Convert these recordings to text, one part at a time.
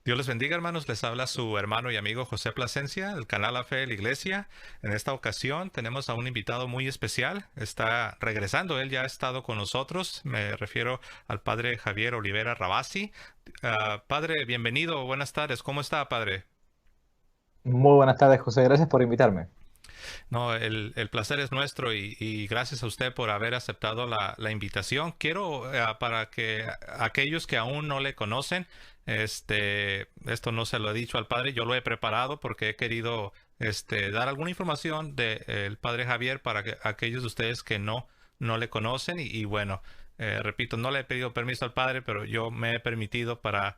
Dios les bendiga, hermanos. Les habla su hermano y amigo José Plasencia, del canal La Fe de la Iglesia. En esta ocasión tenemos a un invitado muy especial. Está regresando. Él ya ha estado con nosotros. Me refiero al padre Javier Olivera Rabasi. Padre, bienvenido. Buenas tardes. ¿Cómo está, padre? Muy buenas tardes, José. Gracias por invitarme. No, el placer es nuestro y gracias a usted por haber aceptado la invitación. Quiero, para que aquellos que aún no le conocen, esto no se lo he dicho al padre, yo lo he preparado porque he querido, dar alguna información del padre Javier para que aquellos de ustedes que no le conocen y bueno, repito, no le he pedido permiso al padre, pero yo me he permitido para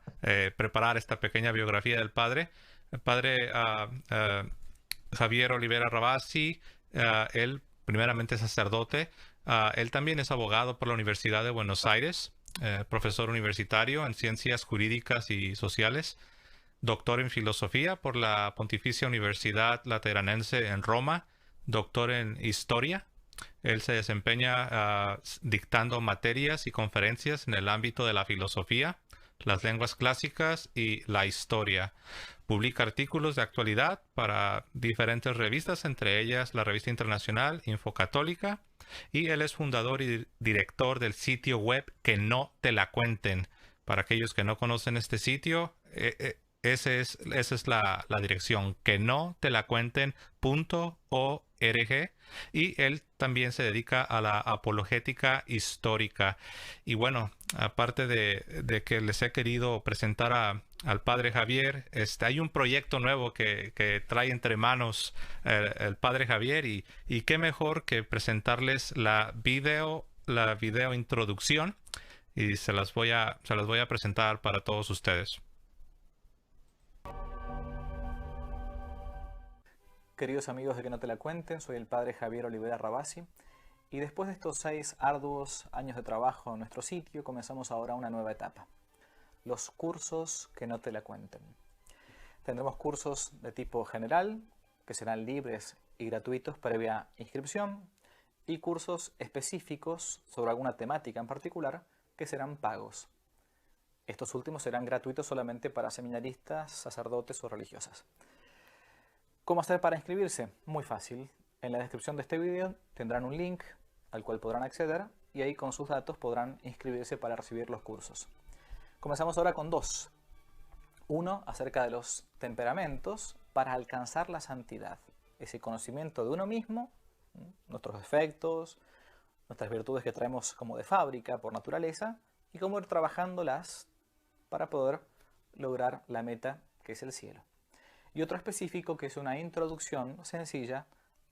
preparar esta pequeña biografía del padre. El padre Javier Olivera Rabasi, él primeramente es sacerdote, él también es abogado por la Universidad de Buenos Aires, profesor universitario en ciencias jurídicas y sociales, doctor en filosofía por la Pontificia Universidad Lateranense en Roma, doctor en historia. Él se desempeña dictando materias y conferencias en el ámbito de la filosofía, las lenguas clásicas y la historia. Publica artículos de actualidad para diferentes revistas, entre ellas la revista internacional Infocatólica, y él es fundador y director del sitio web Que no te la cuenten. Para aquellos que no conocen este sitio, esa es la dirección, que no te la cuenten.org. Y él también se dedica a la apologética histórica. Y bueno, aparte de que les he querido presentar al padre Javier, hay un proyecto nuevo que trae entre manos el padre Javier y qué mejor que presentarles la video introducción y se las voy a presentar para todos ustedes. Queridos amigos de Que no te la cuenten, soy el padre Javier Olivera Rabasi y después de estos 6 arduos años de trabajo en nuestro sitio, comenzamos ahora una nueva etapa. Los cursos Que no te la cuenten. Tendremos cursos de tipo general, que serán libres y gratuitos previa inscripción, y cursos específicos sobre alguna temática en particular, que serán pagos. Estos últimos serán gratuitos solamente para seminaristas, sacerdotes o religiosas. ¿Cómo hacer para inscribirse? Muy fácil. En la descripción de este video tendrán un link al cual podrán acceder y ahí con sus datos podrán inscribirse para recibir los cursos. Comenzamos ahora con dos. Uno, acerca de los temperamentos para alcanzar la santidad. Ese conocimiento de uno mismo, nuestros defectos, nuestras virtudes que traemos como de fábrica por naturaleza y cómo ir trabajándolas para poder lograr la meta que es el cielo. Y otro específico que es una introducción sencilla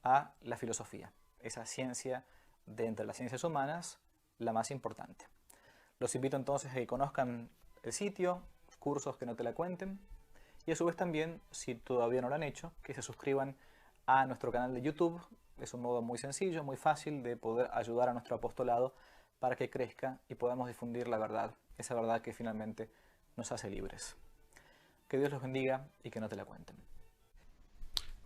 a la filosofía, esa ciencia de entre las ciencias humanas, la más importante. Los invito entonces a que conozcan el sitio, cursos que no te la cuenten, y a su vez también, si todavía no lo han hecho, que se suscriban a nuestro canal de YouTube. Es un modo muy sencillo, muy fácil de poder ayudar a nuestro apostolado para que crezca y podamos difundir la verdad, esa verdad que finalmente nos hace libres. Que Dios los bendiga y que no te la cuenten.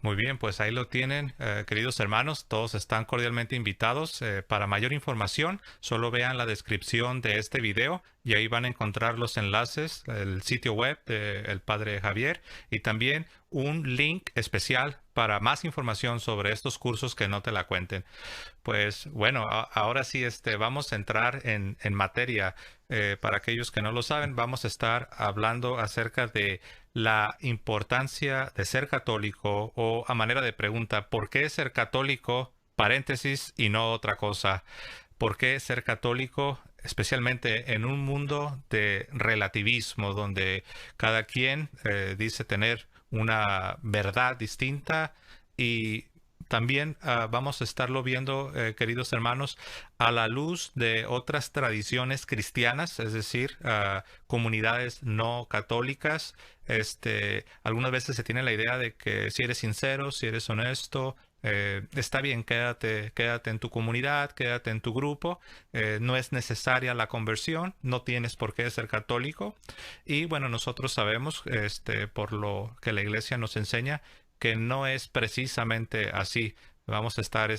Muy bien, pues ahí lo tienen, queridos hermanos, todos están cordialmente invitados. Para mayor información, solo vean la descripción de este video y ahí van a encontrar los enlaces, el sitio web del Padre Javier y también un link especial para más información sobre estos cursos que no te la cuenten. Pues bueno, ahora sí, vamos a entrar en materia. Para aquellos que no lo saben, vamos a estar hablando acerca de la importancia de ser católico o a manera de pregunta, ¿por qué ser católico? Paréntesis y no otra cosa. ¿Por qué ser católico? Especialmente en un mundo de relativismo donde cada quien dice tener una verdad distinta y también vamos a estarlo viendo, queridos hermanos, a la luz de otras tradiciones cristianas, es decir, comunidades no católicas. Algunas veces se tiene la idea de que si eres sincero, si eres honesto, está bien, quédate en tu comunidad, quédate en tu grupo, no es necesaria la conversión, no tienes por qué ser católico. Y bueno, nosotros sabemos, por lo que la iglesia nos enseña, que no es precisamente así. Vamos a estar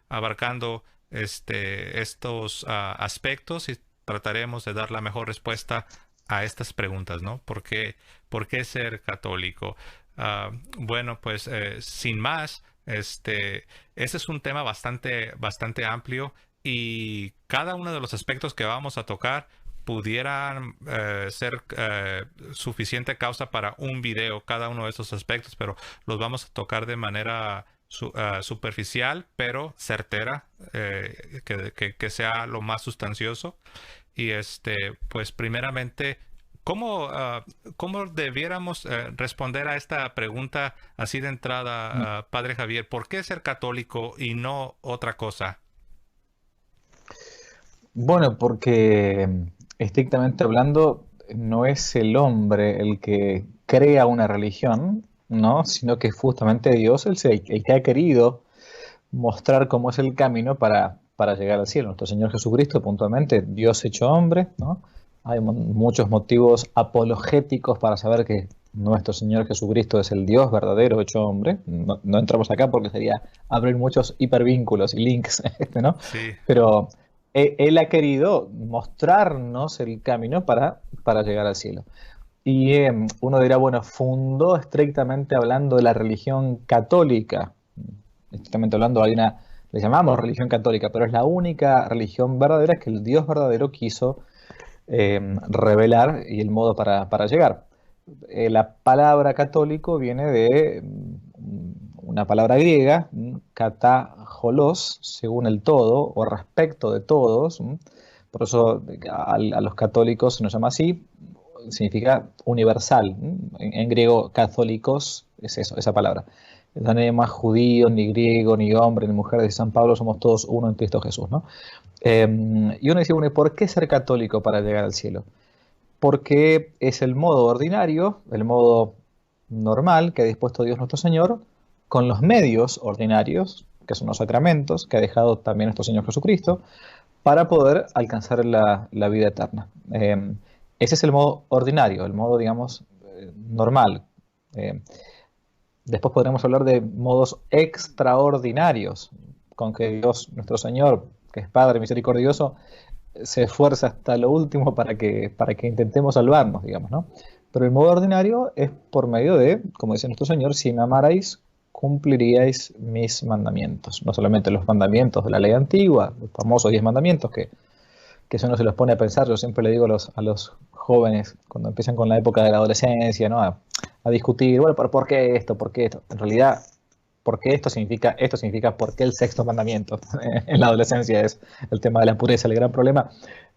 abarcando estos aspectos y trataremos de dar la mejor respuesta a estas preguntas, ¿no? Por qué ser católico? Bueno, pues sin más, este es un tema bastante amplio y cada uno de los aspectos que vamos a tocar pudieran ser suficiente causa para un video, cada uno de esos aspectos, pero los vamos a tocar de manera superficial, pero certera, que sea lo más sustancioso. Y pues primeramente, ¿cómo debiéramos responder a esta pregunta así de entrada, Padre Javier? ¿Por qué ser católico y no otra cosa? Bueno, porque estrictamente hablando, no es el hombre el que crea una religión, ¿no? Sino que es justamente Dios el que ha querido mostrar cómo es el camino para llegar al cielo. Nuestro Señor Jesucristo, puntualmente, Dios hecho hombre, ¿no? Hay muchos motivos apologéticos para saber que nuestro Señor Jesucristo es el Dios verdadero hecho hombre. No, no entramos acá porque sería abrir muchos hipervínculos y links, ¿no? Sí. Pero Él ha querido mostrarnos el camino para llegar al cielo. Y uno dirá, bueno, fundó estrictamente hablando de la religión católica. Estrictamente hablando, le llamamos religión católica, pero es la única religión verdadera que el Dios verdadero quiso revelar y el modo para llegar. La palabra católico viene de una palabra griega, kataholos, según el todo o respecto de todos. Por eso a los católicos se nos llama así, significa universal. En griego, católicos es eso, esa palabra. No hay más judíos, ni griego, ni hombre, ni mujer, de San Pablo, somos todos uno en Cristo Jesús, ¿no? Y uno dice, bueno, ¿y por qué ser católico para llegar al cielo? Porque es el modo ordinario, el modo normal que ha dispuesto Dios nuestro Señor, con los medios ordinarios, que son los sacramentos, que ha dejado también nuestro Señor Jesucristo, para poder alcanzar la vida eterna. Ese es el modo ordinario, el modo, digamos, normal. Después podremos hablar de modos extraordinarios, con que Dios nuestro Señor, que es Padre misericordioso, se esfuerza hasta lo último para que intentemos salvarnos, digamos, ¿no? Pero el modo ordinario es por medio de, como dice nuestro Señor, si me amarais, cumpliríais mis mandamientos. No solamente los mandamientos de la ley antigua, los famosos 10 mandamientos, que si uno se los pone a pensar, yo siempre le digo a los jóvenes, cuando empiezan con la época de la adolescencia, ¿no? A discutir, bueno, ¿por qué esto? ¿Por qué esto? En realidad, ¿por qué esto significa por qué el sexto mandamiento? En la adolescencia es el tema de la pureza, el gran problema.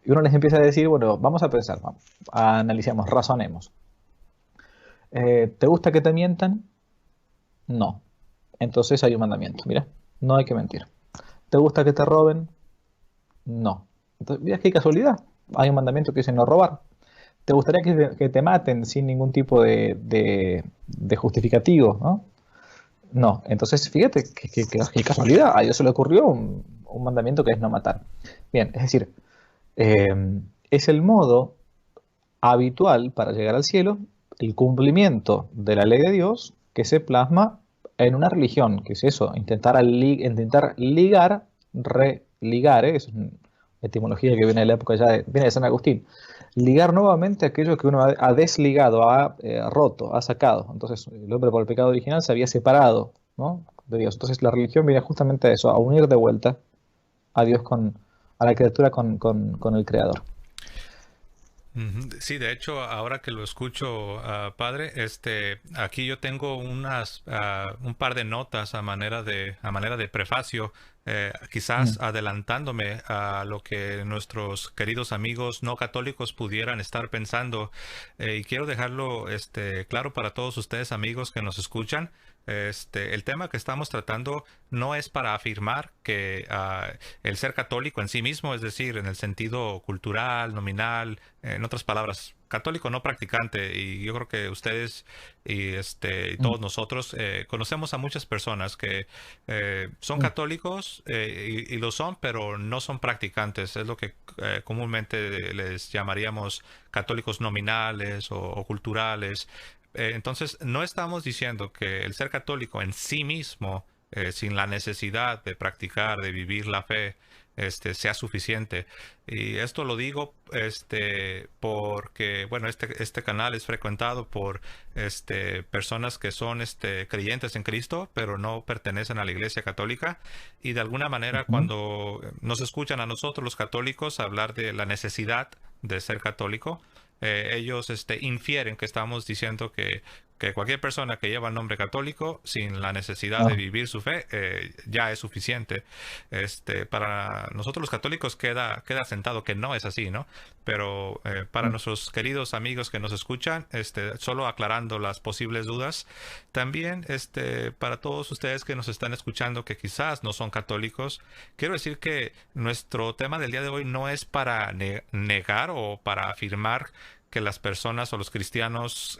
Y uno les empieza a decir, bueno, vamos a pensar, analicemos, razonemos. ¿Te gusta que te mientan? No. Entonces hay un mandamiento, mira, no hay que mentir. ¿Te gusta que te roben? No. Entonces, mira qué casualidad, hay un mandamiento que dice no robar. ¿Te gustaría que te maten sin ningún tipo de justificativo? ¿No? No, entonces fíjate qué casualidad, a Dios se le ocurrió un mandamiento que es no matar. Bien, es decir, es el modo habitual para llegar al cielo, el cumplimiento de la ley de Dios que se plasma en una religión, que es eso, intentar ligar, religar, es una etimología que viene de la época viene de San Agustín, ligar nuevamente aquello que uno ha desligado, ha roto, ha sacado. Entonces el hombre por el pecado original se había separado, ¿no?, de Dios. Entonces la religión viene justamente a eso, a unir de vuelta a Dios a la criatura con el Creador. Sí, de hecho, ahora que lo escucho, padre, aquí yo tengo un par de notas a manera de prefacio, quizás adelantándome a lo que nuestros queridos amigos no católicos pudieran estar pensando, y quiero dejarlo, claro para todos ustedes, amigos que nos escuchan. El tema que estamos tratando no es para afirmar que el ser católico en sí mismo, es decir, en el sentido cultural, nominal, en otras palabras, católico no practicante, y yo creo que ustedes y todos nosotros conocemos a muchas personas que son católicos, y lo son, pero no son practicantes. Es lo que comúnmente les llamaríamos católicos nominales o culturales. Entonces, no estamos diciendo que el ser católico en sí mismo, sin la necesidad de practicar, de vivir la fe, sea suficiente. Y esto lo digo porque, bueno, este canal es frecuentado por personas que son creyentes en Cristo, pero no pertenecen a la Iglesia Católica. Y de alguna manera, Ujú. cuando nos escuchan a nosotros los católicos hablar de la necesidad de ser católico, ellos infieren que estamos diciendo que cualquier persona que lleva el nombre católico sin la necesidad de Ah, vivir su fe ya es suficiente. Para nosotros los católicos queda sentado que no es así, ¿no? Pero para mm, nuestros queridos amigos que nos escuchan, solo aclarando las posibles dudas, también para todos ustedes que nos están escuchando que quizás no son católicos, quiero decir que nuestro tema del día de hoy no es para negar o para afirmar que las personas o los cristianos,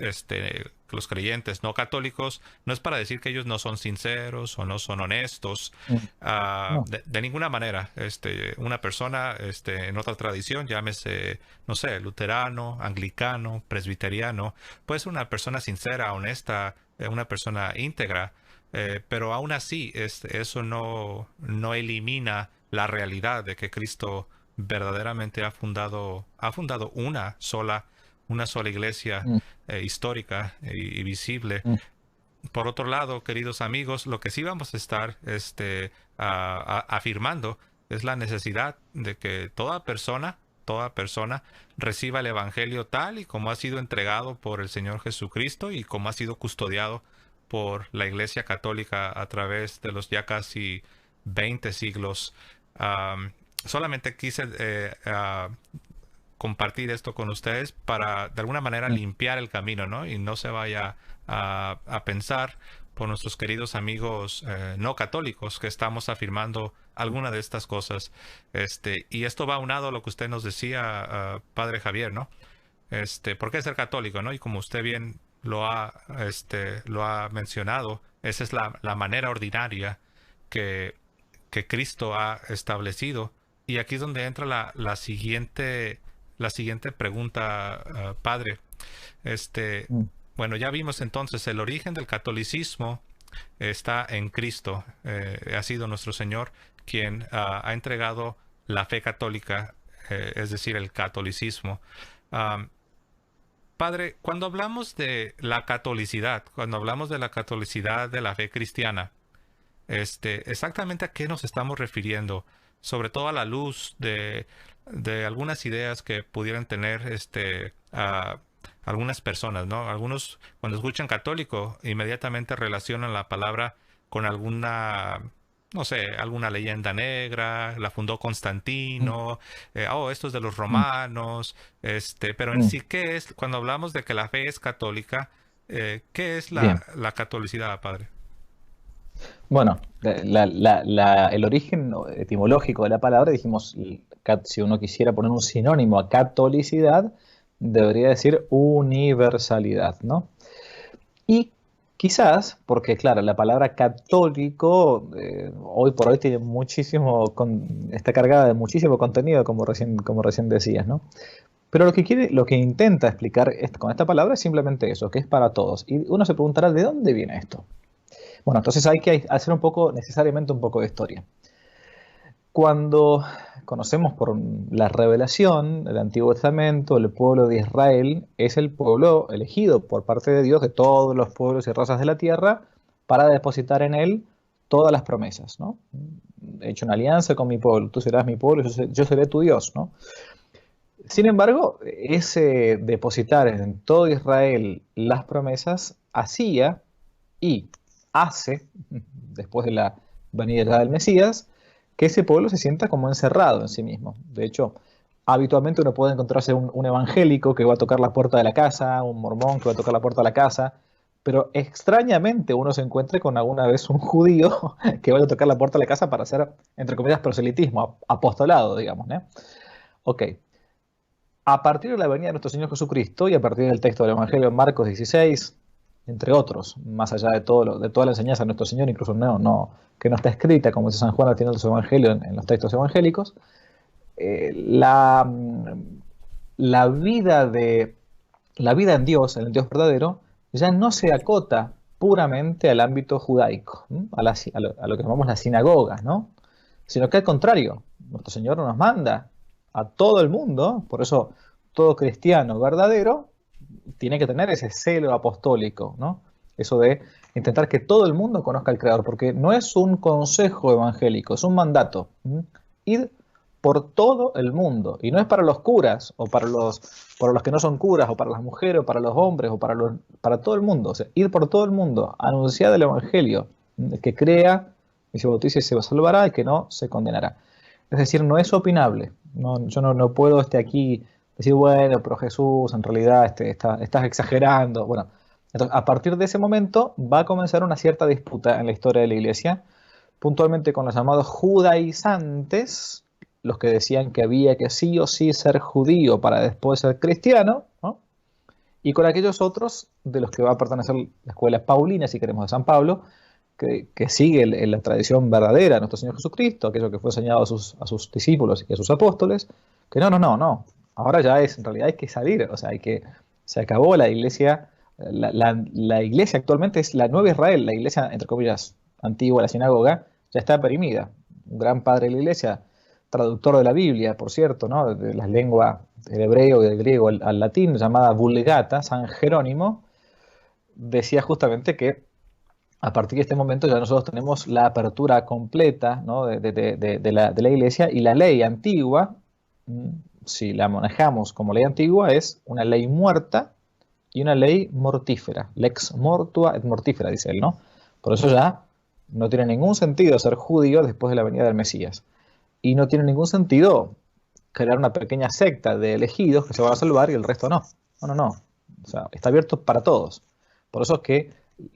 los creyentes no católicos, no es para decir que ellos no son sinceros o no son honestos, mm, no. de ninguna manera. Una persona en otra tradición, llámese, no sé, luterano, anglicano, presbiteriano, puede ser una persona sincera, honesta, una persona íntegra, pero aún así eso no elimina la realidad de que Cristo verdaderamente ha fundado una sola iglesia Mm, histórica y visible. mm, Por otro lado, queridos amigos, lo que sí vamos a estar afirmando es la necesidad de que toda persona reciba el Evangelio tal y como ha sido entregado por el Señor Jesucristo y como ha sido custodiado por la Iglesia Católica a través de los ya casi 20 siglos. Solamente quise compartir esto con ustedes para de alguna manera mm, limpiar el camino, ¿no? Y no se vaya a pensar por nuestros queridos amigos no católicos que estamos afirmando alguna de estas cosas. Y esto va aunado a lo que usted nos decía, Padre Javier, ¿no? ¿Por qué ser católico, no? Y como usted bien lo ha mencionado, esa es la manera ordinaria que, que Cristo ha establecido. Y aquí es donde entra la siguiente pregunta, Padre. Este, mm, bueno, ya vimos entonces el origen del catolicismo está en Cristo. Ha sido nuestro Señor quien ha entregado la fe católica, es decir, el catolicismo. Um, Padre, cuando hablamos de la catolicidad de la fe cristiana, exactamente a qué nos estamos refiriendo, sobre todo a la luz de algunas ideas que pudieran tener algunas personas, ¿no? Algunos, cuando escuchan católico, inmediatamente relacionan la palabra con alguna, no sé, alguna leyenda negra, la fundó mm, Constantino, esto es de los mm, romanos, pero en mm. sí, ¿qué es? Cuando hablamos de que la fe es católica, ¿qué es Bien. la catolicidad, Padre? Bueno, el origen etimológico de la palabra, dijimos, si uno quisiera poner un sinónimo a catolicidad, debería decir universalidad, ¿no? Y quizás, porque claro, la palabra católico hoy por hoy tiene está cargada de muchísimo contenido, como recién decías, ¿no? Pero lo que intenta explicar con esta palabra es simplemente eso, que es para todos. Y uno se preguntará, ¿de dónde viene esto? Bueno, entonces hay que hacer necesariamente un poco de historia. Cuando conocemos por la revelación, el Antiguo Testamento, el pueblo de Israel es el pueblo elegido por parte de Dios de todos los pueblos y razas de la tierra para depositar en él todas las promesas, ¿no? He hecho una alianza con mi pueblo, tú serás mi pueblo, yo seré tu Dios, ¿no? Sin embargo, ese depositar en todo Israel las promesas hacía y hace, después de la venida del Mesías, que ese pueblo se sienta como encerrado en sí mismo. De hecho, habitualmente uno puede encontrarse un evangélico que va a tocar la puerta de la casa, un mormón que va a tocar la puerta de la casa, pero extrañamente uno se encuentra con alguna vez un judío que va a tocar la puerta de la casa para hacer, entre comillas, proselitismo, apostolado, digamos, ¿no? Ok, a partir de la venida de nuestro Señor Jesucristo y a partir del texto del Evangelio en Marcos 16, entre otros, más allá de toda la enseñanza de nuestro Señor, incluso que no está escrita, como dice San Juan al final de su Evangelio en los textos evangélicos, eh, la, la, vida la vida en Dios, en el Dios verdadero, ya no se acota puramente al ámbito judaico, a lo que llamamos las sinagogas, ¿no? Sino que al contrario, nuestro Señor nos manda a todo el mundo, por eso todo cristiano verdadero tiene que tener ese celo apostólico, ¿no? Eso de intentar que todo el mundo conozca al Creador, porque no es un consejo evangélico, es un mandato. Ir por todo el mundo, y no es para los curas, o para los que no son curas, o para las mujeres, o para los hombres, o para todo el mundo. O sea, ir por todo el mundo, anunciar el Evangelio, el que crea y se bautice se salvará, el que no se condenará. Es decir, no es opinable. No, yo no puedo aquí decir, bueno, pero Jesús, en realidad estás exagerando. Bueno, entonces, a partir de ese momento va a comenzar una cierta disputa en la historia de la Iglesia, puntualmente con los llamados judaizantes, los que decían que había que sí o sí ser judío para después ser cristiano, ¿no? Y con aquellos otros de los que va a pertenecer la escuela paulina, si queremos, de San Pablo, que sigue la tradición verdadera de nuestro Señor Jesucristo, aquello que fue enseñado a sus discípulos y a sus apóstoles, que no. Ahora ya en realidad hay que salir, o sea, se acabó la iglesia, la iglesia actualmente es la nueva Israel, la iglesia, entre comillas, antigua, la sinagoga, ya está perimida. Un gran padre de la iglesia, traductor de la Biblia, por cierto, ¿no? De las lenguas del hebreo y del griego al latín, llamada Vulgata, San Jerónimo, decía justamente que a partir de este momento ya nosotros tenemos la apertura completa, ¿no? de la iglesia, y la ley antigua, si la manejamos como ley antigua, es una ley muerta y una ley mortífera. Lex mortua et mortífera, dice él, ¿no? Por eso ya no tiene ningún sentido ser judío después de la venida del Mesías. Y no tiene ningún sentido crear una pequeña secta de elegidos que se van a salvar y el resto no. No. O sea, está abierto para todos. Por eso es que,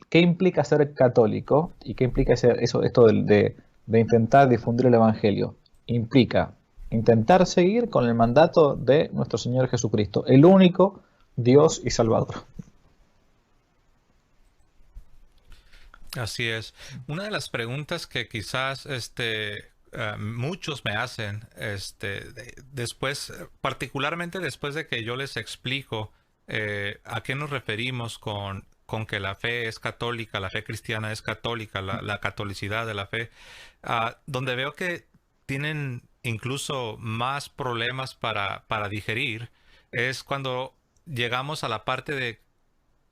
¿qué implica ser católico? ¿Y qué implica esto de intentar difundir el Evangelio? Implica intentar seguir con el mandato de nuestro Señor Jesucristo, el único Dios y Salvador. Así es. Una de las preguntas que quizás muchos me hacen después, particularmente después de que yo les explico a qué nos referimos con que la fe es católica, la fe cristiana es católica, la catolicidad de la fe, donde veo que tienen incluso más problemas para digerir, es cuando llegamos a la parte de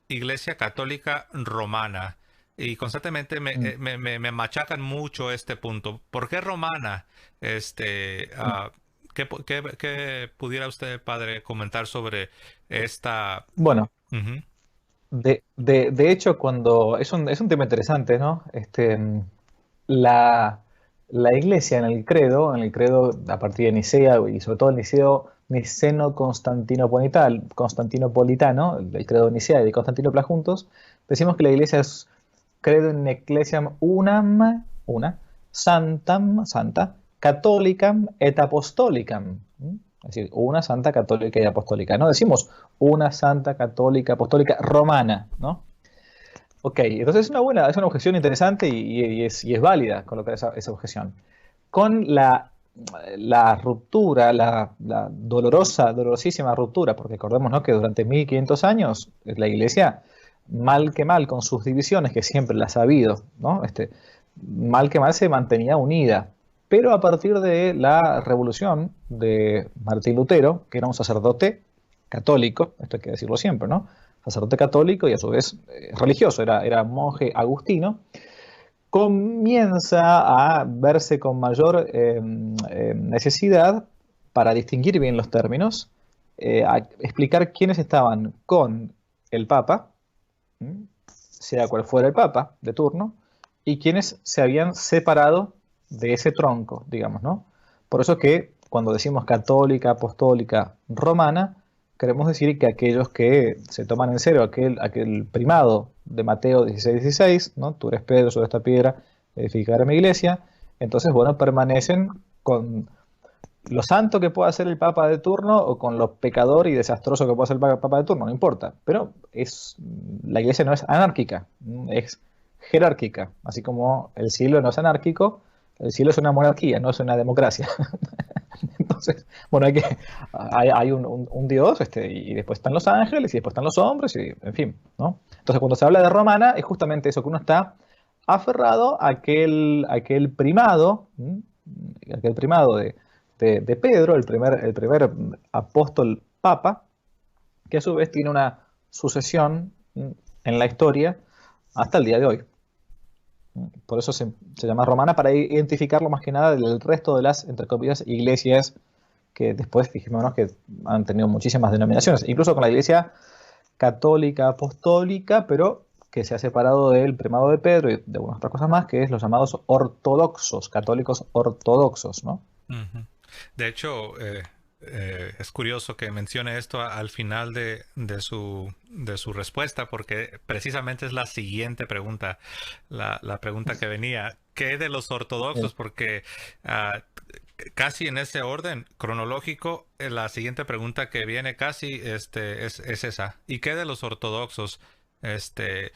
Iglesia Católica Romana. Y constantemente me machacan mucho este punto. ¿Por qué romana? ¿Qué pudiera usted, padre, comentar sobre esta? Bueno, de hecho, cuando es un tema interesante, ¿no? La iglesia en el credo a partir de Nicea y sobre todo el niceno constantinopolitano, el credo de Nicea y de Constantinopla juntos, decimos que la iglesia es credo in ecclesiam unam, santa, catholicam et apostolicam. Es decir, una santa católica y apostólica. No decimos una santa católica apostólica romana, ¿no? Ok, entonces es una objeción interesante y es válida colocar esa objeción. Con la ruptura, la dolorosísima ruptura, porque recordemos, ¿no?, que durante 1500 años la iglesia, mal que mal, con sus divisiones, que siempre las ha habido, ¿no? Mal que mal se mantenía unida. Pero a partir de la revolución de Martín Lutero, que era un sacerdote católico, esto hay que decirlo siempre, ¿no? Sacerdote católico y a su vez religioso, era monje agustino, comienza a verse con mayor necesidad, para distinguir bien los términos, a explicar quiénes estaban con el Papa, sea cual fuera el Papa de turno, y quienes se habían separado de ese tronco, digamos, ¿no? Por eso que cuando decimos católica, apostólica, romana, queremos decir que aquellos que se toman en serio aquel primado de Mateo 16:16, ¿no? Tú eres Pedro, sobre esta piedra edificaré mi iglesia. Entonces, bueno, permanecen con lo santo que pueda ser el Papa de turno o con lo pecador y desastroso que pueda ser el Papa de turno, no importa. Pero la iglesia no es anárquica, es jerárquica. Así como el cielo no es anárquico, el cielo es una monarquía, no es una democracia. Entonces, bueno, hay un Dios, y después están los ángeles, y después están los hombres, y en fin, ¿no? Entonces, cuando se habla de romana, es justamente eso, que uno está aferrado a aquel primado de Pedro, el primer apóstol papa, que a su vez tiene una sucesión en la historia hasta el día de hoy. Por eso se llama romana, para identificarlo más que nada del resto de las, entre comillas, iglesias que después, fijémonos que han tenido muchísimas denominaciones, incluso con la iglesia católica apostólica, pero que se ha separado del primado de Pedro y de algunas otras cosas más, que es los llamados ortodoxos, católicos ortodoxos, ¿no? Ujú. De hecho, es curioso que mencione esto al final de su respuesta, porque precisamente es la siguiente pregunta, la pregunta que venía. ¿Qué de los Sí. ortodoxos? Porque casi en ese orden cronológico, la siguiente pregunta que viene casi es esa. ¿Y qué de los ortodoxos?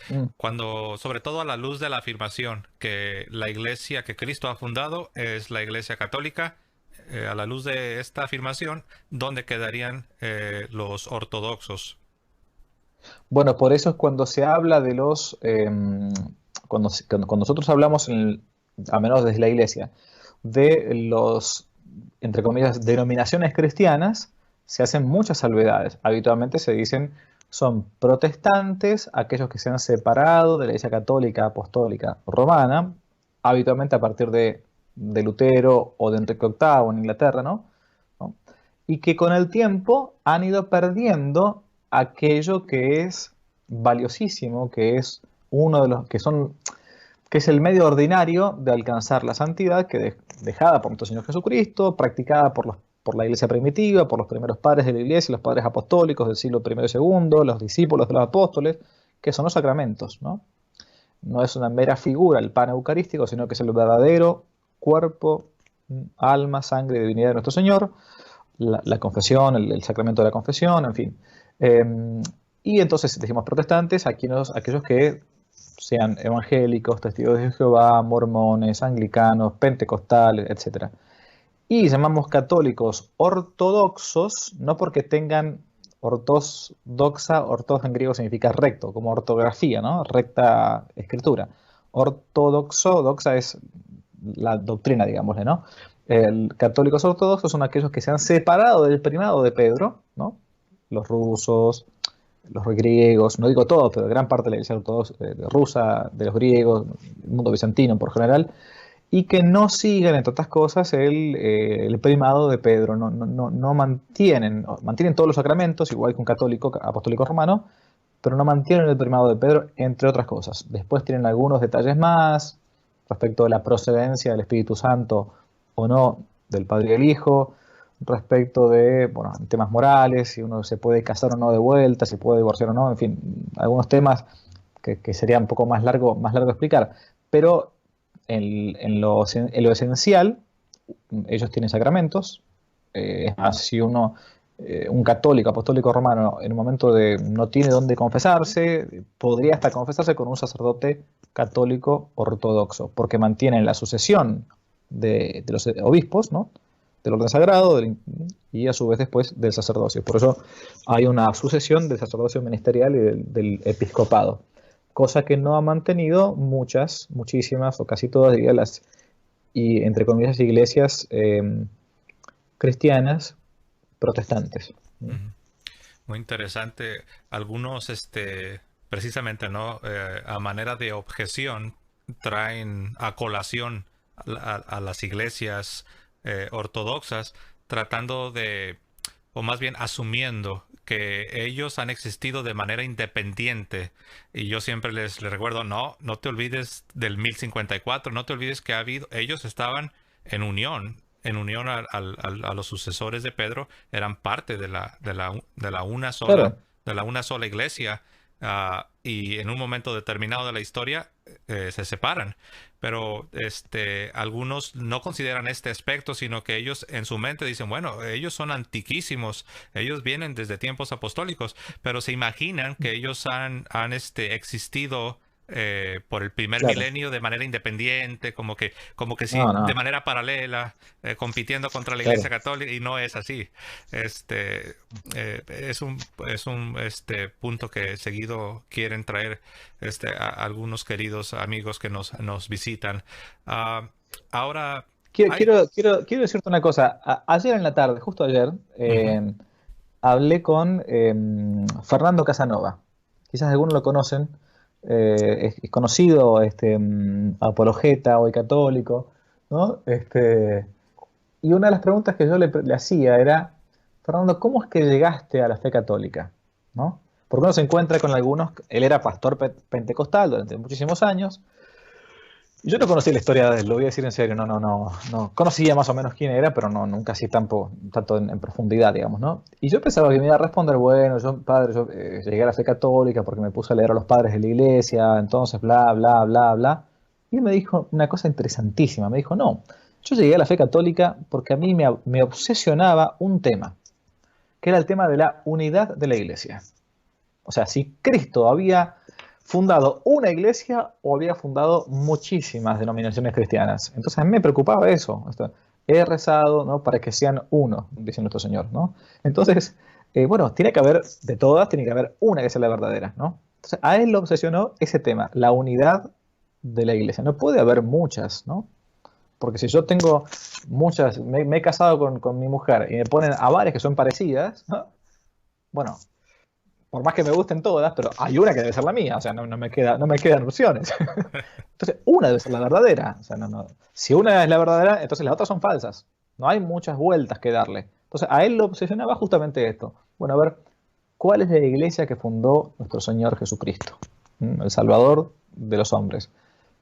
Mm. Cuando, sobre todo a la luz de la afirmación que la iglesia que Cristo ha fundado es la iglesia católica, a la luz de esta afirmación, ¿dónde quedarían los ortodoxos? Bueno, por eso es cuando se habla de los, cuando nosotros hablamos, al menos desde la iglesia, de los, entre comillas, denominaciones cristianas, se hacen muchas salvedades. Habitualmente se dicen son protestantes, aquellos que se han separado de la iglesia católica, apostólica, romana, habitualmente a partir de Lutero o de Enrique VIII en Inglaterra, ¿no? ¿No? Y que con el tiempo han ido perdiendo aquello que es valiosísimo, que es uno de los que son, que es el medio ordinario de alcanzar la santidad, que dejada por nuestro Señor Jesucristo, practicada por la iglesia primitiva, por los primeros padres de la iglesia, los padres apostólicos del siglo I y II, los discípulos de los apóstoles, que son los sacramentos, ¿no? No es una mera figura el pan eucarístico, sino que es el verdadero cuerpo, alma, sangre y divinidad de nuestro Señor, la confesión, el sacramento de la confesión, en fin. Y entonces decimos protestantes, aquellos que sean evangélicos, testigos de Jehová, mormones, anglicanos, pentecostales, etc. Y llamamos católicos ortodoxos, no porque tengan ortodoxa en griego significa recto, como ortografía, ¿no? Recta escritura. Ortodoxo, doxa es la doctrina, digámosle, ¿no? Católicos ortodoxos son aquellos que se han separado del primado de Pedro, ¿no? Los rusos, los griegos, no digo todos, pero gran parte de la iglesia ortodoxa rusa, de los griegos, el mundo bizantino por general, y que no siguen, entre otras cosas, el primado de Pedro, no mantienen todos los sacramentos, igual que un católico apostólico romano, pero no mantienen el primado de Pedro, entre otras cosas. Después tienen algunos detalles más respecto de la procedencia del Espíritu Santo o no del Padre y del Hijo, respecto de, bueno, temas morales, si uno se puede casar o no de vuelta, si puede divorciar o no, en fin, algunos temas que sería un poco más largo explicar. Pero en lo esencial, ellos tienen sacramentos. Si un católico, apostólico romano, en un momento de no tiene dónde confesarse, podría hasta confesarse con un sacerdote católico ortodoxo, porque mantienen la sucesión de los obispos, ¿no? Del orden sagrado y a su vez después del sacerdocio. Por eso hay una sucesión del sacerdocio ministerial y del episcopado, cosa que no ha mantenido muchísimas o casi todas, diría, y entre comillas, iglesias cristianas protestantes. Ujú. Muy interesante. Algunos, precisamente, ¿no? A manera de objeción, traen a colación a las iglesias ortodoxas, tratando de, o más bien asumiendo que ellos han existido de manera independiente. Y yo siempre les recuerdo, no te olvides del 1054, no te olvides que ellos estaban en unión a los sucesores de Pedro, eran parte Claro, de la una sola iglesia, y en un momento determinado de la historia se separan. Pero algunos no consideran este aspecto, sino que ellos en su mente dicen, bueno, ellos son antiquísimos, ellos vienen desde tiempos apostólicos, pero se imaginan que ellos han existido por el primer claro. milenio de manera independiente, como que sí, No, de no, manera paralela, compitiendo contra la Iglesia claro. Católica, y no es así. Este es un punto que seguido quieren traer algunos queridos amigos que nos visitan. Ah, ahora, Ay, Quiero decirte una cosa. Ayer en la tarde, justo ayer, ujú. hablé con Fernando Casanova. Quizás algunos lo conocen. Es conocido, apologeta, hoy católico, ¿no? Y una de las preguntas que yo le hacía era, Fernando, ¿cómo es que llegaste a la fe católica? ¿No? Porque uno se encuentra con algunos, él era pastor pentecostal durante muchísimos años, y yo no conocía la historia de él, lo voy a decir en serio, no. Conocía más o menos quién era, pero no, nunca así tanto en profundidad, digamos, ¿no? Y yo pensaba que me iba a responder, bueno, yo, padre, yo llegué a la fe católica porque me puse a leer a los padres de la iglesia, entonces, bla, bla, bla, bla. Y él me dijo una cosa interesantísima, me dijo, no, yo llegué a la fe católica porque a mí me obsesionaba un tema, que era el tema de la unidad de la iglesia. O sea, si Cristo había fundado una iglesia o había fundado muchísimas denominaciones cristianas. Entonces a mí me preocupaba eso. He rezado, ¿no?, para que sean uno, dice nuestro Señor, ¿no? Entonces, bueno, tiene que haber de todas, tiene que haber una que sea la verdadera, ¿no? Entonces a él lo obsesionó ese tema, la unidad de la iglesia. No puede haber muchas, ¿no? Porque si yo tengo muchas, me he casado con mi mujer y me ponen a varias que son parecidas, ¿no? Bueno, por más que me gusten todas, pero hay una que debe ser la mía, o sea, no me quedan opciones. Entonces, una debe ser la verdadera. O sea, si una es la verdadera, entonces las otras son falsas. No hay muchas vueltas que darle. Entonces, a él lo obsesionaba justamente esto. Bueno, a ver, ¿cuál es la iglesia que fundó nuestro Señor Jesucristo? El Salvador de los hombres.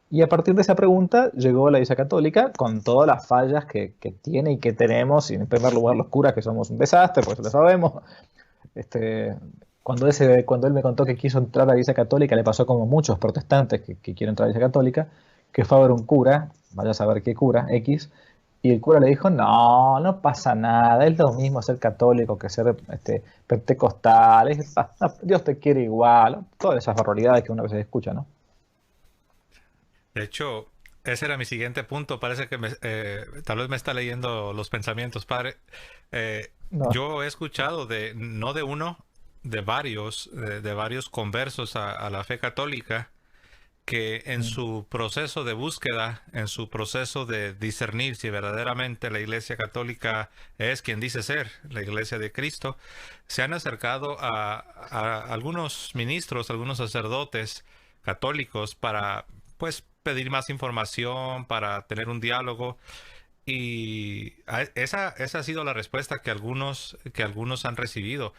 Y a partir de esa pregunta llegó la Iglesia Católica con todas las fallas que tiene y que tenemos, y en primer lugar los curas, que somos un desastre, pues lo sabemos. Este, cuando él me contó que quiso entrar a la Iglesia Católica, le pasó como muchos protestantes que quieren entrar a la Iglesia Católica, que fue a ver un cura, vaya a saber qué cura, X, y el cura le dijo, no, no pasa nada, es lo mismo ser católico que ser pentecostal, Dios te quiere igual, todas esas barbaridades que una vez escucha, ¿no? De hecho, ese era mi siguiente punto. Parece que tal vez me está leyendo los pensamientos, padre. No. Yo he escuchado no de uno, de varios conversos a la fe católica, que en Mm. su proceso de búsqueda, en su proceso de discernir si verdaderamente la Iglesia Católica es quien dice ser, la Iglesia de Cristo, se han acercado a algunos ministros, algunos sacerdotes católicos para, pues, pedir más información, para tener un diálogo. Y esa ha sido la respuesta que algunos han recibido.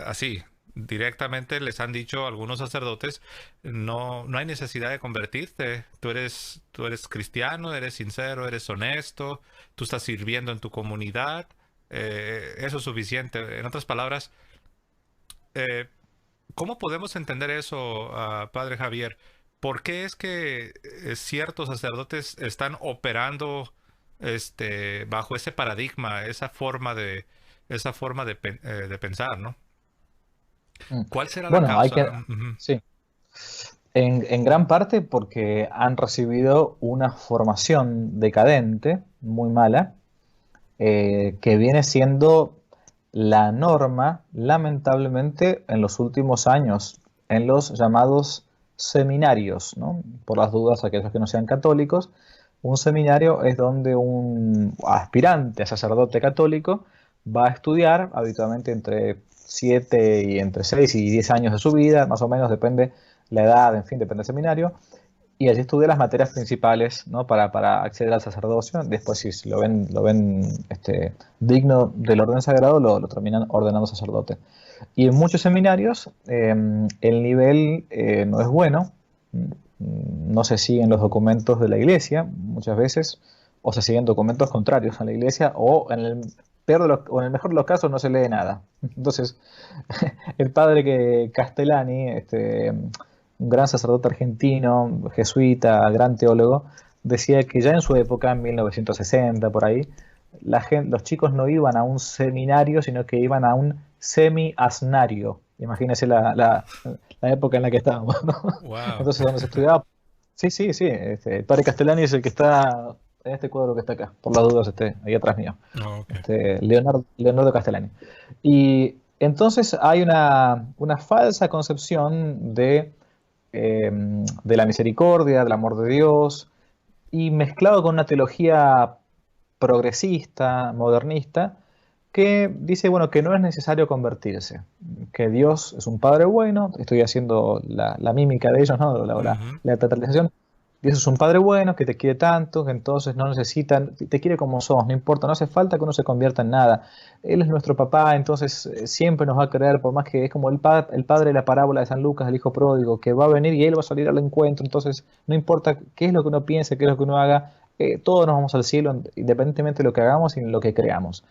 Así, directamente les han dicho algunos sacerdotes, no hay necesidad de convertirte. Tú eres cristiano, eres sincero, eres honesto, tú estás sirviendo en tu comunidad. Eso es suficiente. En otras palabras, eh, ¿cómo podemos entender eso, Padre Javier? ¿Por qué es que ciertos sacerdotes están operando bajo ese paradigma, esa forma de pensar, ¿no? Mm. ¿Cuál será la Bueno, causa? Ujú. sí, en gran parte porque han recibido una formación decadente, muy mala, que viene siendo la norma, lamentablemente, en los últimos años, en los llamados seminarios, ¿no? Por las dudas, aquellos que no sean católicos, un seminario es donde un aspirante a sacerdote católico va a estudiar habitualmente entre 7 y entre 6 y 10 años de su vida, más o menos, depende la edad, en fin, depende del seminario, y allí estudia las materias principales, ¿no?, para acceder al sacerdocio. Después, si lo ven digno del orden sagrado, lo terminan ordenando sacerdote. Y en muchos seminarios el nivel no es bueno, no se siguen los documentos de la iglesia muchas veces, o se siguen documentos contrarios a la iglesia, o en el o en el mejor de los casos no se lee nada. Entonces, el padre Castellani, un gran sacerdote argentino, jesuita, gran teólogo, decía que ya en su época, en 1960, por ahí, los chicos no iban a un seminario, sino que iban a un semi-asnario. Imagínense la época en la que estábamos, ¿no? Wow. Entonces, donde se estudiaba. Sí, sí, sí. El padre Castellani es el que está en este cuadro que está acá, por las dudas, ahí atrás mío. Oh, ok. Leonardo Castellani. Y entonces hay una falsa concepción de la misericordia, del amor de Dios, y mezclado con una teología progresista, modernista, que dice, bueno, que no es necesario convertirse, que Dios es un Padre bueno, estoy haciendo la mímica de ellos, ¿no? Ujú. La teatralización. Dios es un Padre bueno, que te quiere tanto, que entonces no necesitan, te quiere como sos, no importa, no hace falta que uno se convierta en nada. Él es nuestro papá, entonces siempre nos va a querer, por más que es como el padre de la parábola de San Lucas, el hijo pródigo, que va a venir y él va a salir al encuentro, entonces no importa qué es lo que uno piense, qué es lo que uno haga, todos nos vamos al cielo, independientemente de lo que hagamos y en lo que creamos.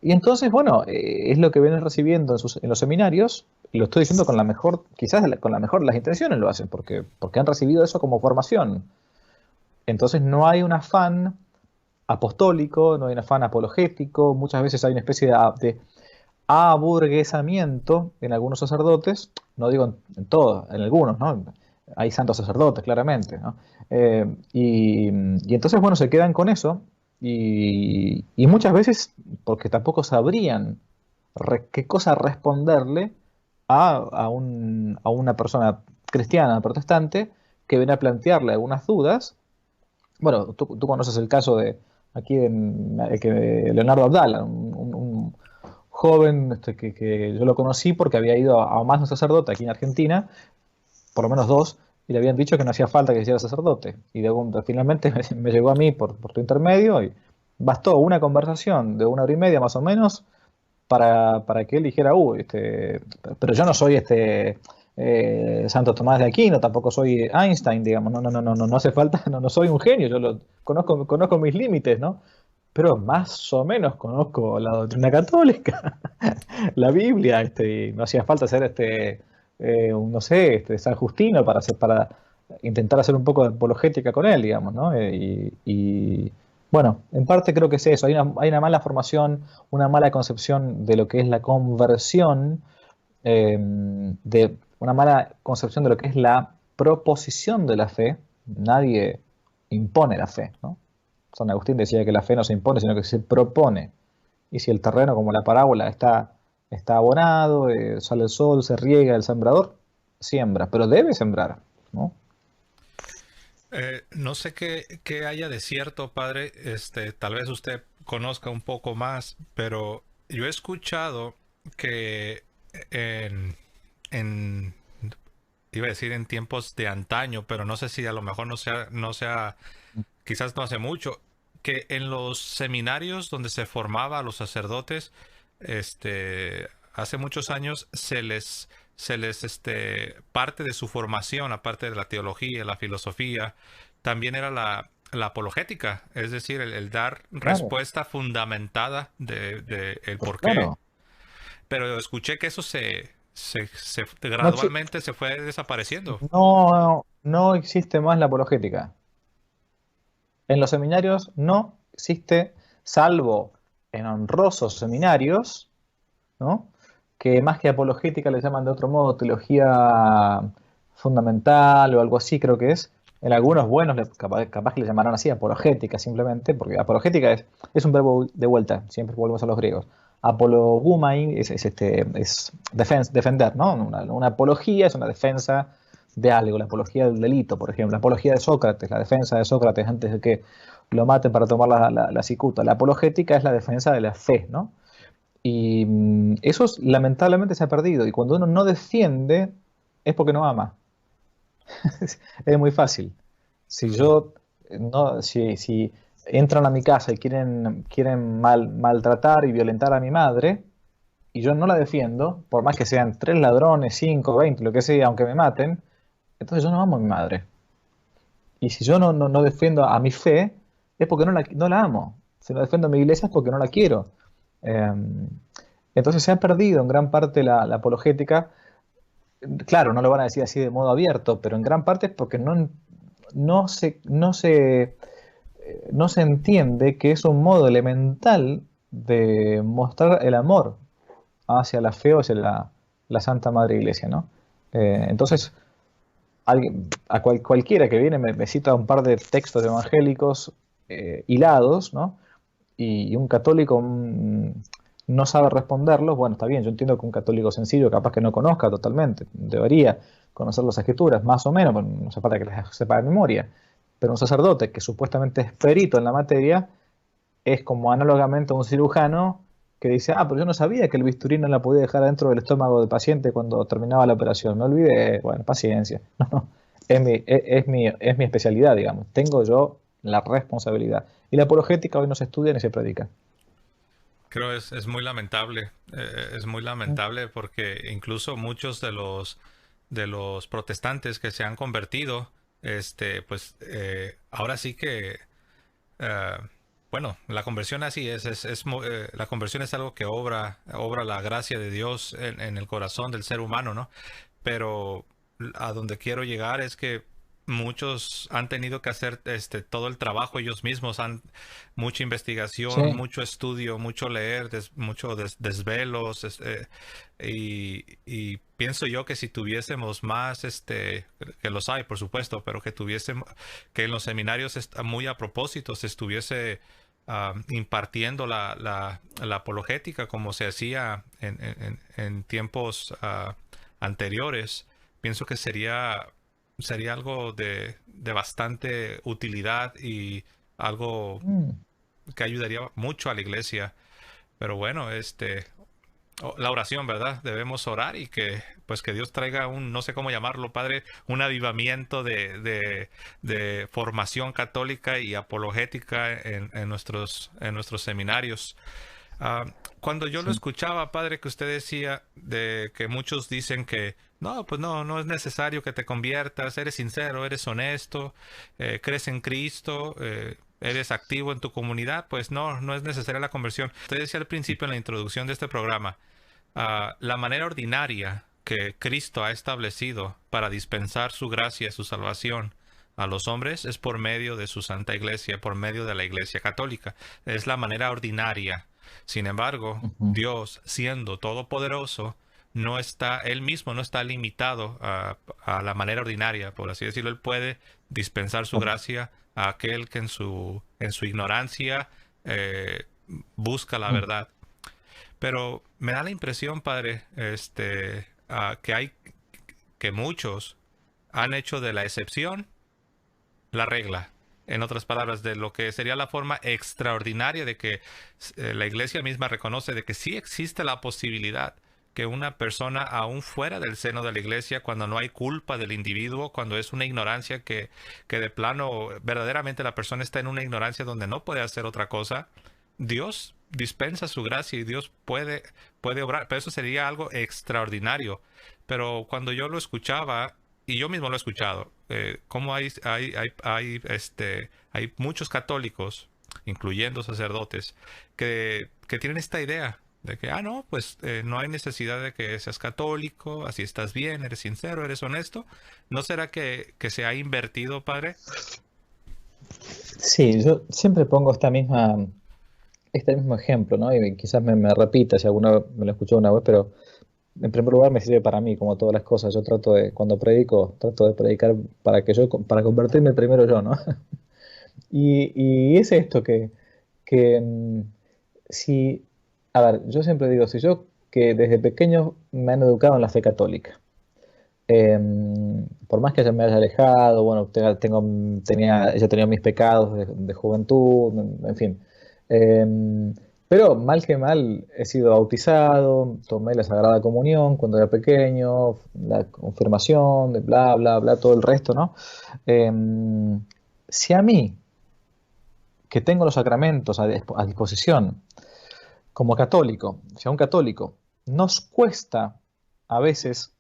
Y entonces, bueno, es lo que vienen recibiendo en los seminarios, y lo estoy diciendo con la mejor, quizás con la mejor de las intenciones lo hacen, porque han recibido eso como formación. Entonces no hay un afán apostólico, no hay un afán apologético, muchas veces hay una especie de aburguesamiento en algunos sacerdotes, no digo en todos, en algunos, ¿no? Hay santos sacerdotes, claramente, ¿no? Y entonces, bueno, se quedan con eso y muchas veces, porque tampoco sabrían qué cosa responderle a una persona cristiana, protestante, que viene a plantearle algunas dudas. Bueno, tú conoces el caso de aquí que Leonardo Abdala, un joven que yo lo conocí porque había ido a más de un sacerdote aquí en Argentina, por lo menos dos, y le habían dicho que no hacía falta que hiciera sacerdote. Y finalmente me llegó a mí por tu intermedio y bastó una conversación de 1 hora y media más o menos para que él dijera, pero yo no soy Santo Tomás de Aquino, tampoco soy Einstein, digamos, no hace falta, no soy un genio, conozco mis límites, ¿no? Pero más o menos conozco la doctrina católica, la Biblia, no hacía falta ser no sé, San Justino para intentar hacer un poco de apologética con él, digamos, ¿no? Bueno, en parte creo que es eso, hay una mala formación, una mala concepción de lo que es la conversión, de una mala concepción de lo que es la proposición de la fe. Nadie impone la fe, ¿no? San Agustín decía que la fe no se impone, sino que se propone. Y si el terreno, como la parábola, está abonado, sale el sol, se riega, el sembrador siembra, pero debe sembrar, ¿no? No sé qué haya de cierto, padre. Tal vez usted conozca un poco más, pero yo he escuchado que en, en iba a decir en tiempos de antaño, pero no sé si a lo mejor no sea, quizás no hace mucho, que en los seminarios donde se formaba a los sacerdotes, hace muchos años parte de su formación, aparte de la teología, la filosofía, también era la apologética, es decir, el dar Claro, respuesta fundamentada de el pues por qué. claro. Pero escuché que eso No, exi- gradualmente se fue desapareciendo. no existe más la apologética. En los seminarios no existe, salvo en honrosos seminarios, ¿no? Que más que apologética le llaman de otro modo teología fundamental o algo así, creo que es. En algunos buenos, capaz que le llamarán así, apologética simplemente, porque apologética es un verbo de vuelta, siempre volvemos a los griegos. Apologumai es defender, ¿no? Una apología es una defensa de algo, la apología del delito, por ejemplo, la apología de Sócrates, la defensa de Sócrates antes de que lo maten para tomar la cicuta. La apologética es la defensa de la fe, ¿no? Y eso lamentablemente se ha perdido. Y cuando uno no defiende, es porque no ama. Es muy fácil. Si yo no, si entran a mi casa y quieren maltratar y violentar a mi madre, y yo no la defiendo, por más que sean 3 ladrones, 5, 20, lo que sea, aunque me maten, entonces yo no amo a mi madre. Y si yo no defiendo a mi fe, es porque no la amo. Si no defiendo a mi iglesia es porque no la quiero. Eh, entonces se ha perdido en gran parte la apologética. Claro, no lo van a decir así de modo abierto, pero en gran parte es porque no se, no se, no se entiende que es un modo elemental de mostrar el amor hacia la fe o hacia la Santa Madre Iglesia, ¿no? Entonces, cualquiera que viene me cita un par de textos evangélicos hilados, ¿no? Y un católico no sabe responderlos, bueno, está bien, yo entiendo que un católico sencillo capaz que no conozca totalmente, debería conocer las escrituras, más o menos, pero no hace falta que las sepa de memoria. Pero un sacerdote que supuestamente es perito en la materia es como análogamente a un cirujano que dice, ah, pero yo no sabía que el bisturí no la podía dejar dentro del estómago del paciente cuando terminaba la operación. Me olvidé, bueno, paciencia. No, no, es mi especialidad, digamos. Tengo yo la responsabilidad. Y la apologética hoy no se estudia ni se predica. Creo es muy lamentable, es muy lamentable porque incluso muchos de los protestantes que se han convertido, pues ahora sí que, eh, bueno, la conversión así la conversión es algo que obra la gracia de Dios en el corazón del ser humano, ¿no? Pero a donde quiero llegar es que muchos han tenido que hacer todo el trabajo ellos mismos, mucha investigación, Sí. mucho estudio, mucho leer, desvelos, y pienso yo que si tuviésemos más, que los hay, por supuesto, pero que tuviésemos, que en los seminarios muy a propósito se estuviese impartiendo la apologética como se hacía en tiempos anteriores, pienso que sería algo de bastante utilidad y algo Mm. que ayudaría mucho a la iglesia. Pero bueno, la oración, ¿verdad? Debemos orar y que pues que Dios traiga no sé cómo llamarlo, Padre, un avivamiento de formación católica y apologética en nuestros seminarios. Ah, Cuando yo lo Sí. escuchaba, padre, que usted decía de que muchos dicen que no, pues no es necesario que te conviertas, eres sincero, eres honesto, crees en Cristo, eres activo en tu comunidad, pues no es necesaria la conversión. Usted decía al principio en la introducción de este programa, la manera ordinaria que Cristo ha establecido para dispensar su gracia y su salvación a los hombres es por medio de su Santa Iglesia, por medio de la Iglesia Católica. Es la manera ordinaria. Sin embargo, Ujú. Dios, siendo todopoderoso, él mismo no está limitado a la manera ordinaria, por así decirlo. Él puede dispensar su gracia a aquel que en su ignorancia busca la Mm. verdad. Pero me da la impresión, padre, que muchos han hecho de la excepción la regla. En otras palabras, de lo que sería la forma extraordinaria de que la iglesia misma reconoce de que sí existe la posibilidad que una persona, aún fuera del seno de la iglesia, cuando no hay culpa del individuo, cuando es una ignorancia que de plano, verdaderamente la persona está en una ignorancia donde no puede hacer otra cosa, Dios dispensa su gracia y Dios puede obrar, pero eso sería algo extraordinario. Pero cuando yo lo escuchaba, y yo mismo lo he escuchado, como hay muchos católicos, incluyendo sacerdotes, que tienen esta idea de que, no, pues no hay necesidad de que seas católico, así estás bien, eres sincero, eres honesto. ¿No será que se ha invertido, padre? Sí, yo siempre pongo este mismo ejemplo, ¿no? Y quizás me repita si alguna vez me lo escuchó una vez, pero en primer lugar me sirve para mí, como todas las cosas. Yo cuando predico, trato de predicar para convertirme primero yo, ¿no? Y es esto que si, a ver, yo siempre digo, si yo que desde pequeño me han educado en la fe católica, eh, por más que me haya alejado, bueno, ya tenía mis pecados de juventud, en fin. Eh, pero mal que mal he sido bautizado, tomé la Sagrada Comunión cuando era pequeño, la confirmación, de bla, bla, bla, todo el resto, ¿no? Eh, si a mí, que tengo los sacramentos a disposición, como católico, si a un católico nos cuesta a veces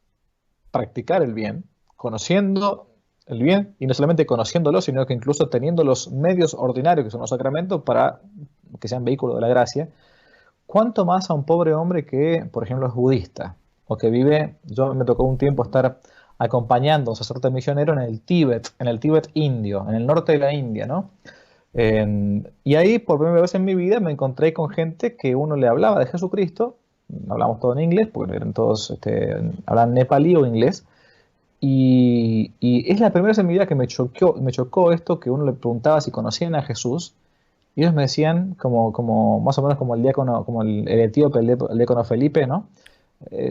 practicar el bien, conociendo el bien, y no solamente conociéndolo, sino que incluso teniendo los medios ordinarios que son los sacramentos para que sean vehículos de la gracia, cuánto más a un pobre hombre que, por ejemplo, es budista, o que vive, yo me tocó un tiempo estar acompañando a un sacerdote misionero en el Tíbet indio, en el norte de la India, ¿no? Y ahí, por primera vez en mi vida, me encontré con gente que uno le hablaba de Jesucristo, hablamos todo en inglés, porque eran todos, hablan nepalí o inglés, y es la primera vez en mi vida que me chocó esto, que uno le preguntaba si conocían a Jesús, y ellos me decían, como más o menos como el diácono, como el etíope, el diácono Felipe, ¿no?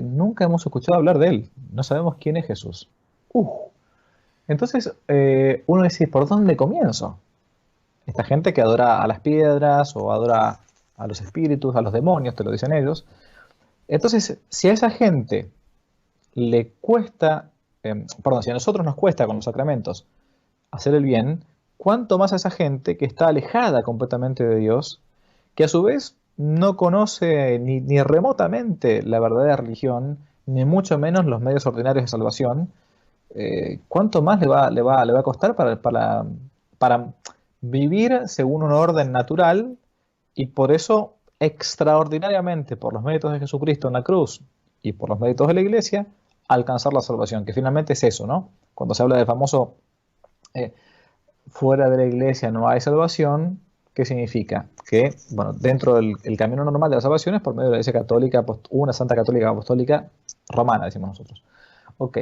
Nunca hemos escuchado hablar de él, no sabemos quién es Jesús. Uf, Entonces, uno dice, ¿por dónde comienzo? Esta gente que adora a las piedras o adora a los espíritus, a los demonios, te lo dicen ellos. Entonces, si a esa gente le cuesta, perdón, si a nosotros nos cuesta con los sacramentos hacer el bien, cuánto más a esa gente que está alejada completamente de Dios, que a su vez no conoce ni remotamente la verdadera religión, ni mucho menos los medios ordinarios de salvación, ¿cuánto más le va a costar para vivir según un orden natural y por eso extraordinariamente por los méritos de Jesucristo en la cruz y por los méritos de la iglesia, alcanzar la salvación, que finalmente es eso, ¿no? Cuando se habla del famoso eh, fuera de la iglesia no hay salvación, ¿qué significa? Que, bueno, dentro del el camino normal de la salvación es por medio de la iglesia católica, una santa católica apostólica romana, decimos nosotros. Ok,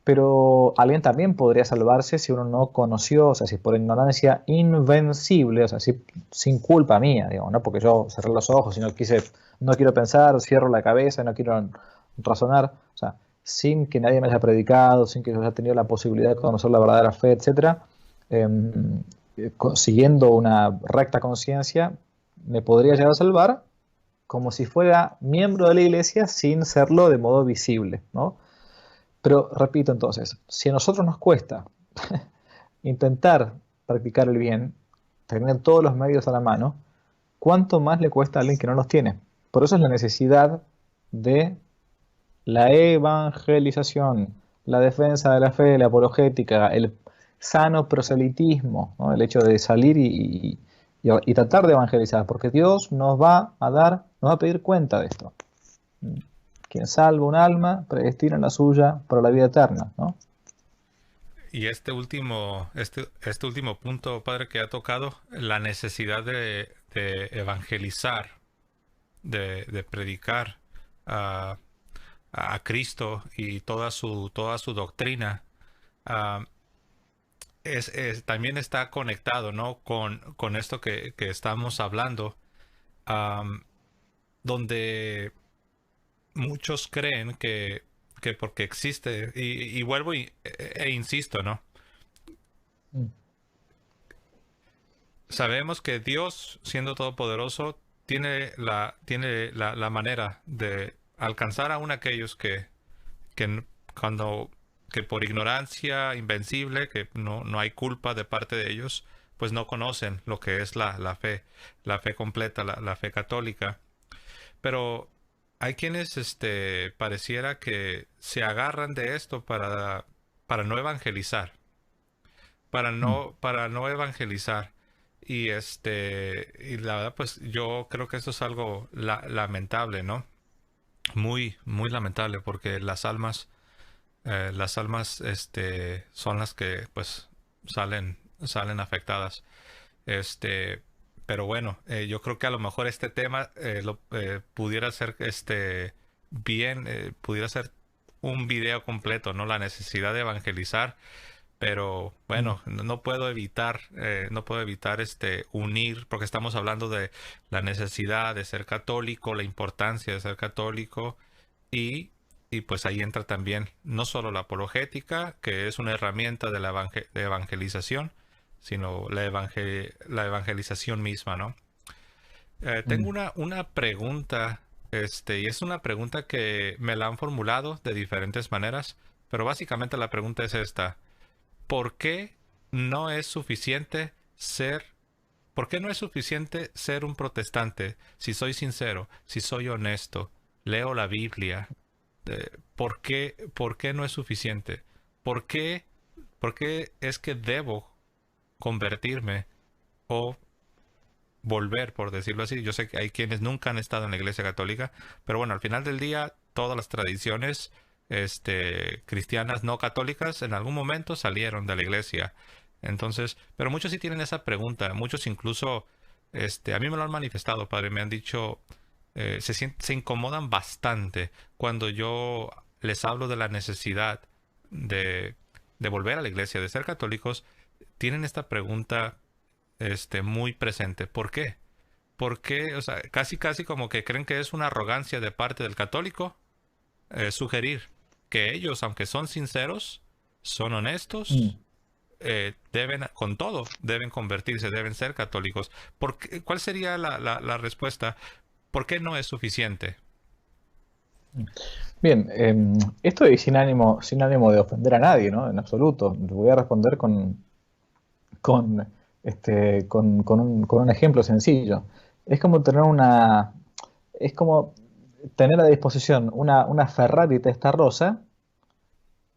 pero alguien también podría salvarse si uno no conoció, o sea, si por ignorancia invencible, o sea, si, sin culpa mía, digamos, ¿no? Porque yo cerré los ojos y no quiero pensar, cierro la cabeza, no quiero razonar, o sea, sin que nadie me haya predicado, sin que yo haya tenido la posibilidad de conocer la verdadera fe, etcétera, eh, siguiendo una recta conciencia, me podría llegar a salvar como si fuera miembro de la iglesia sin serlo de modo visible, ¿no? Pero repito entonces, si a nosotros nos cuesta intentar practicar el bien, tener todos los medios a la mano, ¿cuánto más le cuesta a alguien que no los tiene? Por eso es la necesidad de la evangelización, la defensa de la fe, la apologética, el sano proselitismo, ¿no? El hecho de salir y tratar de evangelizar, porque Dios nos va a pedir cuenta de esto. Quien salva un alma, predestina la suya para la vida eterna, ¿no? Y este último punto, padre, que ha tocado, la necesidad de evangelizar, de predicar a, a Cristo y toda su doctrina, ah, también está conectado, ¿no? Con esto que estamos hablando, am, donde muchos creen que porque existe, y vuelvo e insisto, ¿no? Mm. Sabemos que Dios, siendo todopoderoso, la manera de alcanzar aún aquellos que cuando que por ignorancia invencible, que no hay culpa de parte de ellos, pues no conocen lo que es la fe completa, la fe católica. Pero hay quienes pareciera que se agarran de esto para no evangelizar, Mm. para no evangelizar. Y la verdad, pues yo creo que esto es algo lamentable, ¿no? Muy lamentable, porque las almas, son las que, pues, salen afectadas. Este, pero bueno, yo creo que a lo mejor este tema pudiera ser, pudiera ser un video completo, ¿no? La necesidad de evangelizar, pero Mm. bueno, no puedo evitar unir, porque estamos hablando de la necesidad de ser católico, la importancia de ser católico, y, y pues ahí entra también no solo la apologética, que es una herramienta de de evangelización, sino la evangelización misma, ¿no? Tengo Mm. una pregunta, y es una pregunta que me la han formulado de diferentes maneras, pero básicamente la pregunta es esta: ¿por qué no es suficiente ser, ¿por qué no es suficiente ser un protestante si soy sincero, si soy honesto, leo la Biblia? Por qué no es suficiente? ¿Por qué, por qué es que debo convertirme o volver, por decirlo así? Yo sé que hay quienes nunca han estado en la Iglesia Católica, pero bueno, al final del día, todas las tradiciones cristianas no católicas en algún momento salieron de la Iglesia. Entonces, pero muchos sí tienen esa pregunta, muchos incluso, a mí me lo han manifestado, padre, me han dicho, se incomodan bastante cuando yo les hablo de la necesidad de, de volver a la iglesia, de ser católicos. Tienen esta pregunta muy presente. ¿Por qué? ¿Por qué? O sea, casi como que creen que es una arrogancia de parte del católico sugerir que ellos, aunque son sinceros, son Mm. honestos, deben, con todo, deben convertirse, deben ser católicos. ¿Cuál sería la respuesta? ¿Por qué no es suficiente? Bien, esto es sin ánimo de ofender a nadie, ¿no? En absoluto. Voy a responder con, con un ejemplo sencillo. Es como tener es como tener a disposición una Ferrari Testarossa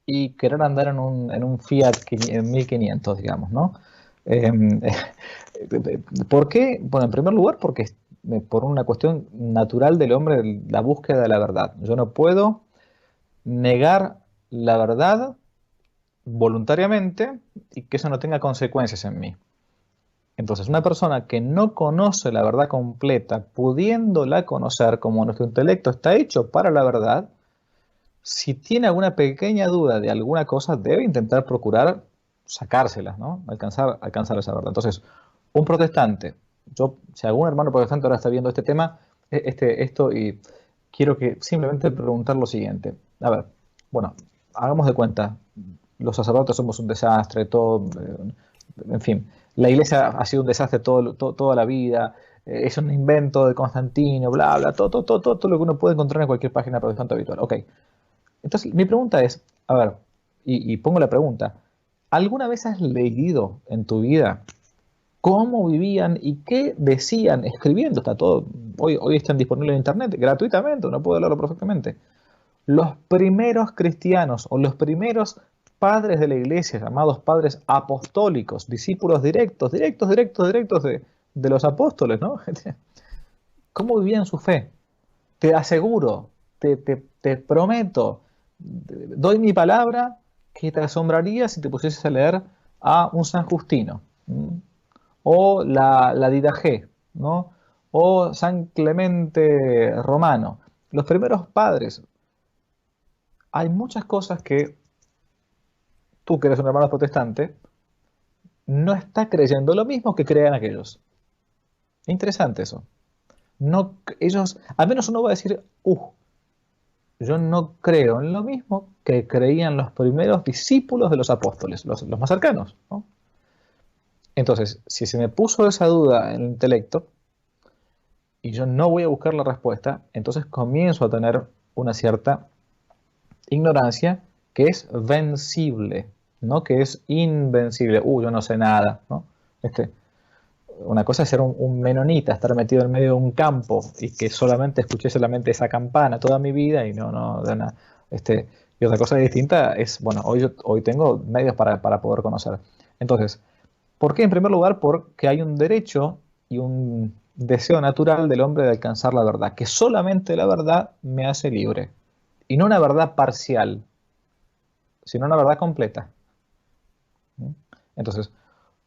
y querer andar en un Fiat 1500, digamos, ¿no? Eh, ¿Por qué? Bueno, en primer lugar, porque por una cuestión natural del hombre, la búsqueda de la verdad. Yo no puedo negar la verdad voluntariamente y que eso no tenga consecuencias en mí. Entonces, una persona que no conoce la verdad completa, pudiéndola conocer como nuestro intelecto está hecho para la verdad, si tiene alguna pequeña duda de alguna cosa, debe intentar procurar sacárselas, ¿no? Alcanzar esa verdad. Entonces, un protestante, si algún hermano protestante ahora está viendo este tema, esto, y quiero que simplemente preguntar lo siguiente. A ver, bueno, hagamos de cuenta, los sacerdotes somos un desastre, todo, en fin, la iglesia ha sido un desastre toda la vida, es un invento de Constantino, bla, bla, todo lo que uno puede encontrar en cualquier página protestante habitual. Ok, entonces, mi pregunta es, a ver, y pongo la pregunta, ¿alguna vez has leído en tu vida cómo vivían y qué decían escribiendo? Está todo, hoy están disponibles en internet gratuitamente, uno puede leerlo perfectamente. Los primeros cristianos o los primeros padres de la iglesia, llamados padres apostólicos, discípulos directos de los apóstoles, ¿no? ¿Cómo vivían su fe? Te aseguro, te prometo, doy mi palabra que te asombraría si te pusieses a leer a un San Justino, ¿m? O la Didaché, ¿no? O San Clemente Romano. Los primeros padres. Hay muchas cosas que tú, que eres un hermano protestante, no estás creyendo lo mismo que crean aquellos. Interesante eso. No, ellos, al menos uno va a decir, yo no creo en lo mismo que creían los primeros discípulos de los apóstoles, los más cercanos, ¿no? Entonces, si se me puso esa duda en el intelecto y yo no voy a buscar la respuesta, entonces comienzo a tener una cierta ignorancia que es vencible, no que es invencible. Yo no sé nada, ¿no? Una cosa es ser un menonita, estar metido en medio de un campo y que escuché solamente esa campana toda mi vida y de nada. Y otra cosa distinta es, bueno, hoy tengo medios para poder conocer. Entonces, ¿por qué? En primer lugar, porque hay un derecho y un deseo natural del hombre de alcanzar la verdad, que solamente la verdad me hace libre. Y no una verdad parcial, sino una verdad completa. Entonces,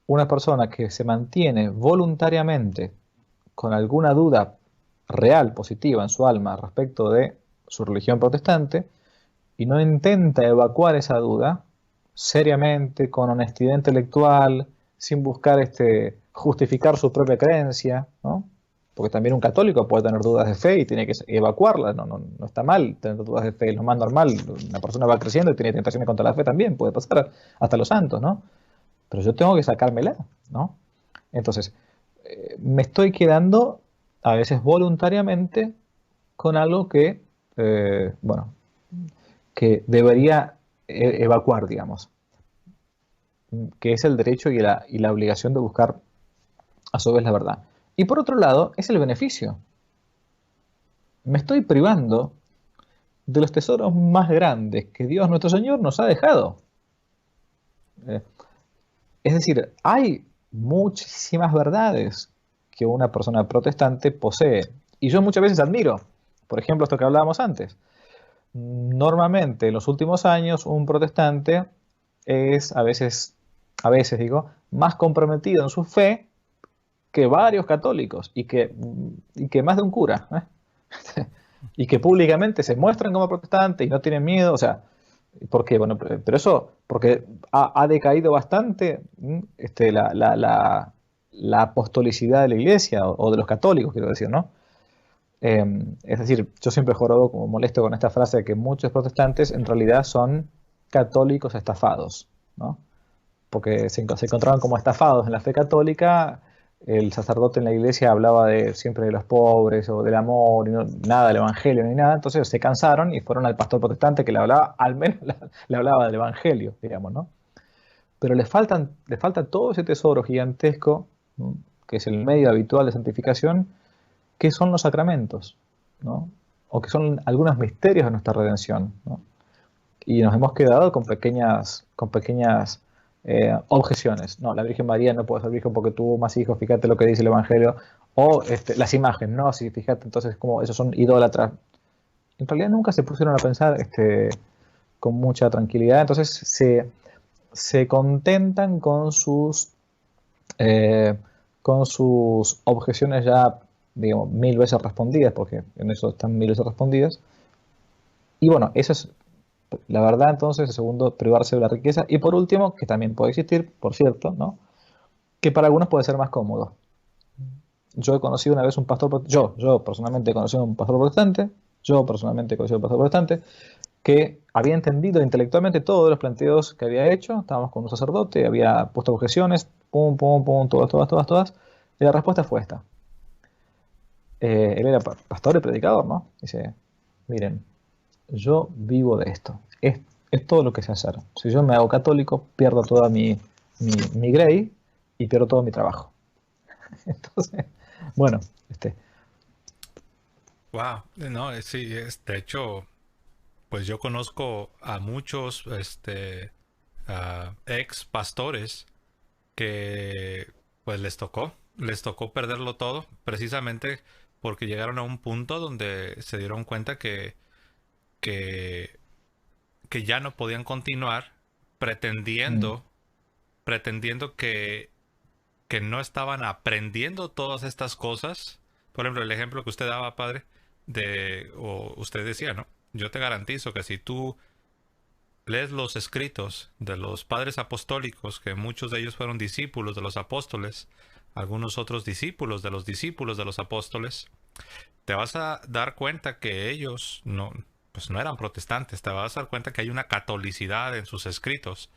una persona que se mantiene voluntariamente con alguna duda real, positiva en su alma respecto de su religión protestante y no intenta evacuar esa duda seriamente, con honestidad intelectual, sin buscar justificar su propia creencia, ¿no? Porque también un católico puede tener dudas de fe y tiene que evacuarlas, no está mal tener dudas de fe, es lo más normal, una persona va creciendo y tiene tentaciones contra la fe también, puede pasar hasta los santos, ¿no? Pero yo tengo que sacármela, ¿no? Entonces, me estoy quedando a veces voluntariamente con algo bueno, que debería evacuar, digamos, que es el derecho y la obligación de buscar a su vez la verdad. Y por otro lado, es el beneficio. Me estoy privando de los tesoros más grandes que Dios nuestro Señor nos ha dejado. Eh, Es decir, hay muchísimas verdades que una persona protestante posee. Y yo muchas veces admiro. Por ejemplo, esto que hablábamos antes. Normalmente, en los últimos años, un protestante es a veces digo, más comprometido en su fe que varios católicos y que más de un cura, ¿eh? Y que públicamente se muestran como protestantes y no tienen miedo. O sea, ¿por qué? Bueno, pero eso porque ha decaído bastante la apostolicidad de la iglesia o de los católicos, quiero decir, ¿no? Es decir, yo siempre he jurado como molesto con esta frase de que muchos protestantes en realidad son católicos estafados, ¿no? Porque se encontraban como estafados en la fe católica. El sacerdote en la iglesia hablaba siempre de los pobres o del amor, y nada del evangelio ni nada. Entonces se cansaron y fueron al pastor protestante que le hablaba, al menos le hablaba del evangelio, digamos, ¿no? Pero le falta todo ese tesoro gigantesco, ¿no? Que es el medio habitual de santificación, que son los sacramentos, ¿no? O que son algunos misterios de nuestra redención, ¿no? Y nos hemos quedado con pequeñas objeciones. No, la Virgen María no puede ser virgen porque tuvo más hijos, fíjate lo que dice el Evangelio. O las imágenes, ¿no? Si fíjate, entonces como esos son idólatras. En realidad nunca se pusieron a pensar con mucha tranquilidad. Entonces se contentan con sus objeciones ya, digamos, 1000 veces respondidas, porque en eso están 1000 veces respondidas. Y bueno, eso es la verdad. Entonces, el segundo, privarse de la riqueza. Y por último, que también puede existir, por cierto, ¿no? Que para algunos puede ser más cómodo. Yo he conocido una vez un pastor, yo personalmente he conocido un pastor protestante, que había entendido intelectualmente todos los planteos que había hecho. Estábamos con un sacerdote, había puesto objeciones, pum, pum, pum, todas. Y la respuesta fue esta. Él era pastor y predicador, ¿no? Dice, miren, yo vivo de esto. Es todo lo que sé hacer. Si yo me hago católico, pierdo toda mi grey y pierdo todo mi trabajo. Entonces, bueno, Wow, no, sí, de hecho, pues yo conozco a muchos ex pastores que pues les tocó perderlo todo, precisamente porque llegaron a un punto donde se dieron cuenta que, que ya no podían continuar mm, pretendiendo, pretendiendo que no estaban aprendiendo todas estas cosas. Por ejemplo, el ejemplo que usted daba, padre, o usted decía, ¿no? Yo te garantizo que si tú lees los escritos de los padres apostólicos, que muchos de ellos fueron discípulos de los apóstoles, algunos otros discípulos de los apóstoles, te vas a dar cuenta que ellos no, pues no eran protestantes, te vas a dar cuenta que hay una catolicidad en sus escritos.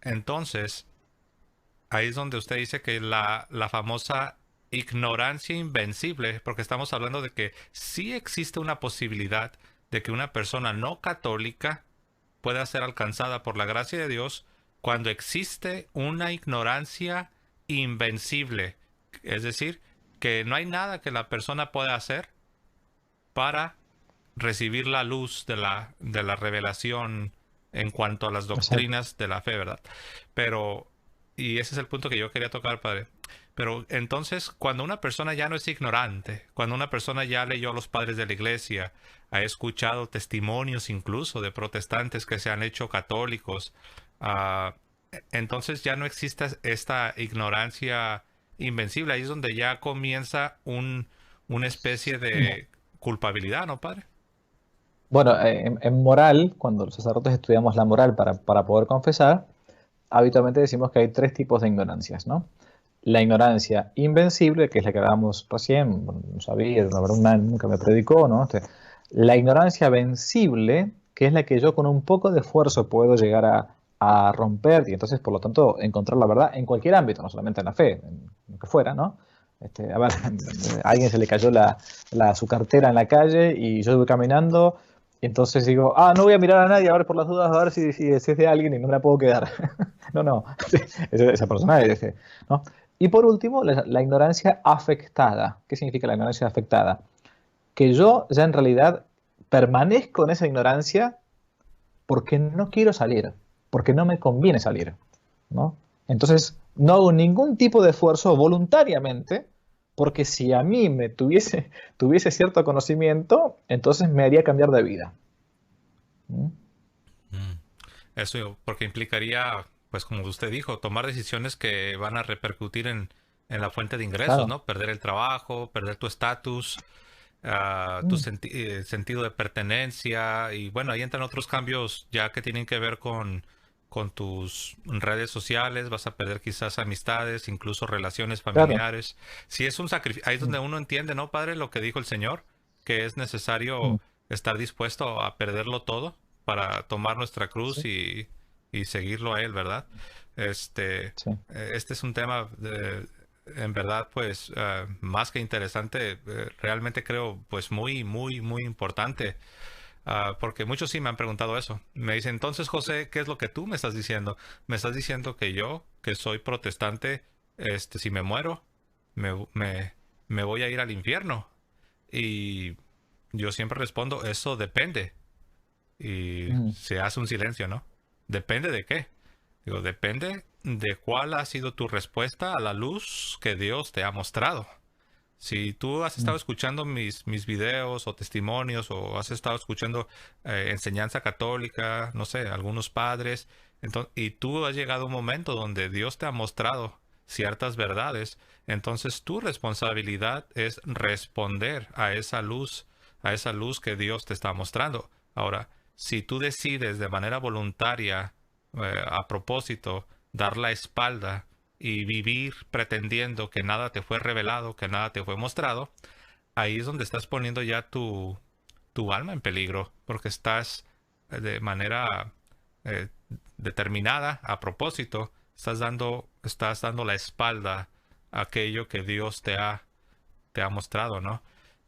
Entonces, ahí es donde usted dice que la famosa ignorancia invencible, porque estamos hablando de que sí existe una posibilidad de que una persona no católica pueda ser alcanzada por la gracia de Dios cuando existe una ignorancia invencible. Es decir, que no hay nada que la persona pueda hacer para recibir la luz de la revelación en cuanto a las exacto. doctrinas de la fe, ¿verdad? Pero, y ese es el punto que yo quería tocar, padre. Pero entonces, cuando una persona ya no es ignorante, cuando una persona ya leyó a los padres de la iglesia, ha escuchado testimonios incluso de protestantes que se han hecho católicos, uh, entonces ya no existe esta ignorancia invencible. Ahí es donde ya comienza una especie de culpabilidad, ¿no, padre? Bueno, en moral, cuando los sacerdotes estudiamos la moral para poder confesar, habitualmente decimos que hay tres tipos de ignorancias, ¿no? La ignorancia invencible, que es la que hablábamos recién, bueno, no sabía, la verdad nunca me predicó, ¿no? La ignorancia vencible, que es la que yo con un poco de esfuerzo puedo llegar a romper y entonces, por lo tanto, encontrar la verdad en cualquier ámbito, no solamente en la fe, en lo que fuera, ¿no? A ver, a alguien se le cayó su cartera en la calle y yo voy caminando y entonces digo, no voy a mirar a nadie, a ver por las dudas, a ver si es de alguien y no me la puedo quedar. No, esa persona es, ¿no? Y por último, la ignorancia afectada. ¿Qué significa la ignorancia afectada? Que yo ya en realidad permanezco en esa ignorancia porque no quiero salir, porque no me conviene salir, ¿no? Entonces, no hago ningún tipo de esfuerzo voluntariamente, porque si a mí tuviese cierto conocimiento, entonces me haría cambiar de vida. ¿Mm? Mm. Eso porque implicaría, pues como usted dijo, tomar decisiones que van a repercutir en la fuente de ingresos, Claro. ¿no? Perder el trabajo, perder tu estatus, Mm. sentido de pertenencia y bueno, ahí entran otros cambios ya que tienen que ver con tus redes sociales, vas a perder quizás amistades, incluso relaciones Claro. familiares. Si es un sacrificio, ahí es Mm. donde uno entiende, ¿no, padre? Lo que dijo el Señor, que es necesario Mm. estar dispuesto a perderlo todo para tomar nuestra Sí, cruz y seguirlo a Él, ¿verdad? sí. Este es un tema en verdad, pues, más que interesante, realmente creo, pues, muy, muy, muy importante. Porque muchos sí me han preguntado eso. Me dicen, entonces, José, ¿qué es lo que tú me estás diciendo? Me estás diciendo que yo, que soy protestante, si me muero, me, me, me voy a ir al infierno. Y yo siempre respondo, eso depende. Y Mm, se hace un silencio, ¿no? ¿Depende de qué? Digo, depende de cuál ha sido tu respuesta a la luz que Dios te ha mostrado. Si tú has mm, estado escuchando mis videos o testimonios o has estado escuchando enseñanza católica, no sé, algunos padres, y tú has llegado a un momento donde Dios te ha mostrado ciertas verdades, entonces tu responsabilidad es responder a esa luz que Dios te está mostrando. Ahora, si tú decides de manera voluntaria, a propósito, dar la espalda y vivir pretendiendo que nada te fue revelado, que nada te fue mostrado, ahí es donde estás poniendo ya tu alma en peligro, porque estás de manera eh, determinada, a propósito, estás dando la espalda a aquello que Dios te ha mostrado, ¿no?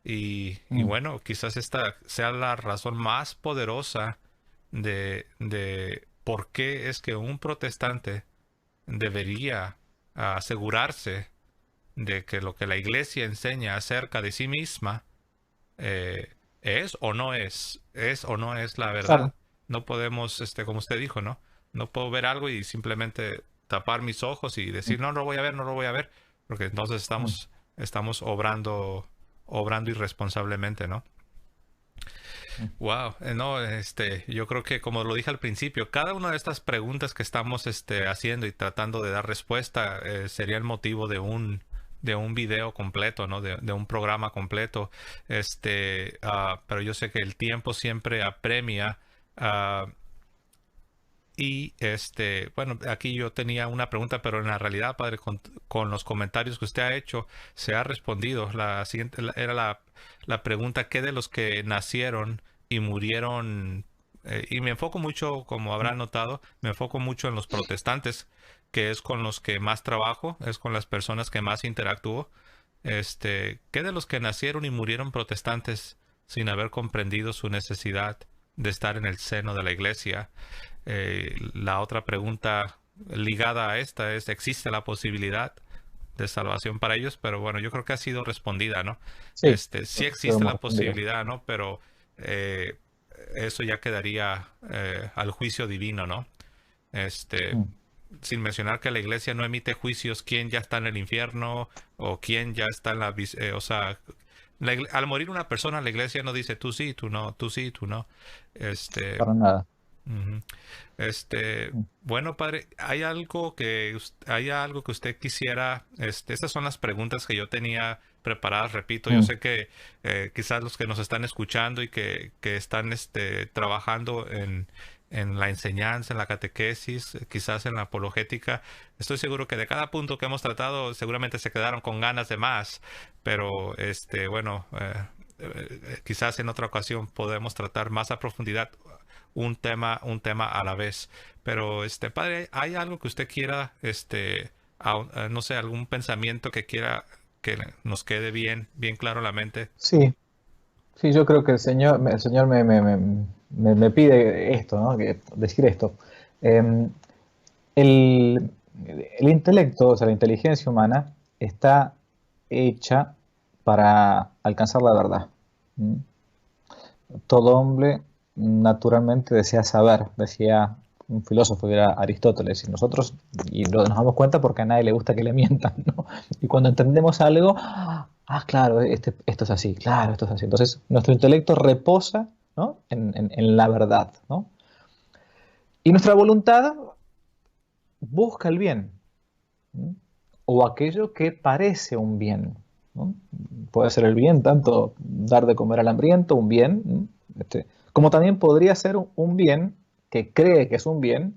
Y mm. bueno, quizás esta sea la razón más poderosa de por qué es que un protestante debería asegurarse de que lo que la iglesia enseña acerca de sí misma es o no es la verdad. Claro. No podemos, como usted dijo, ¿no? No puedo ver algo y simplemente tapar mis ojos y Mm, decir, no, no lo voy a ver, no lo voy a ver, porque entonces mm, estamos obrando irresponsablemente, ¿no? mm. Wow, no, yo creo que como lo dije al principio, cada una de estas preguntas que estamos, haciendo y tratando de dar respuesta, sería el motivo de un video completo, ¿no? De un programa completo, pero yo sé que el tiempo siempre apremia, ah, y bueno, aquí yo tenía una pregunta, pero en la realidad, padre, con los comentarios que usted ha hecho, se ha respondido. La siguiente era la pregunta, ¿qué de los que nacieron y murieron? Y me enfoco mucho, como Mm. habrá notado, me enfoco mucho en los protestantes, que es con los que más trabajo, es con las personas que más interactúo. ¿Qué de los que nacieron y murieron protestantes sin haber comprendido su necesidad de estar en el seno de la iglesia? La otra pregunta ligada a esta es, ¿existe la posibilidad de salvación para ellos? Pero bueno, yo creo que ha sido respondida, ¿no? Sí, Sí lo existe hemos la respondido. posibilidad, ¿no? Pero eh, eso ya quedaría al juicio divino, ¿no? Este, Mm. sin mencionar que la iglesia no emite juicios quién ya está en el infierno o quién ya está en o sea, al morir una persona, la iglesia no dice tú sí, tú no, tú sí, tú no. Este, Para nada. Ujú. Mm, Bueno, padre, hay algo que usted quisiera, estas son las preguntas que yo tenía preparadas, repito, yo mm, sé que quizás los que nos están escuchando y que están trabajando en la enseñanza, en la catequesis, quizás en la apologética, estoy seguro que de cada punto que hemos tratado seguramente se quedaron con ganas de más, pero bueno, quizás en otra ocasión podemos tratar más a profundidad un tema a la vez. Pero, padre, ¿hay algo que usted quiera, no sé, algún pensamiento que quiera que nos quede bien, bien claro en la mente? sí, sí, yo creo que el Señor me pide esto, ¿no? Decir esto. Em, el, el intelecto, o sea, la inteligencia humana, está hecha para alcanzar la verdad. ¿Mm? Todo hombre naturalmente desea saber, decía un filósofo que era Aristóteles, y nosotros nos damos cuenta porque a nadie le gusta que le mientan, ¿no? Y cuando entendemos algo, claro, esto es así, claro, esto es así. Entonces, nuestro intelecto reposa, ¿no? en la verdad, ¿no? Y nuestra voluntad busca el bien, ¿no? O aquello que parece un bien, ¿no? Puede ser el bien tanto dar de comer al hambriento, un bien, ¿no? Como también podría ser un bien que cree que es un bien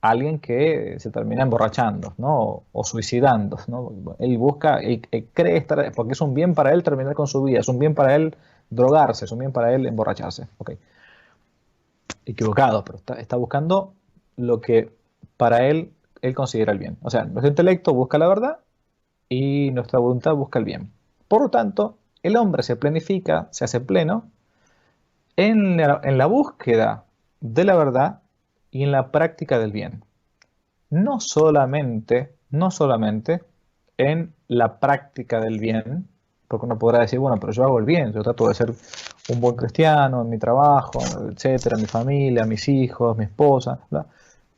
alguien que se termina emborrachando, ¿no? O suicidando, ¿no? Él busca, él cree estar, porque es un bien para él terminar con su vida, es un bien para él drogarse, es un bien para él emborracharse. Okay. equivocado, pero está buscando lo que para él considera el bien. O sea, nuestro intelecto busca la verdad y nuestra voluntad busca el bien. Por lo tanto, el hombre se planifica, se hace pleno en la búsqueda de la verdad y en la práctica del bien. No solamente en la práctica del bien, porque uno podrá decir, bueno, pero yo hago el bien, yo trato de ser un buen cristiano en mi trabajo, etcétera, en mi familia, mis hijos, mi esposa, ¿verdad?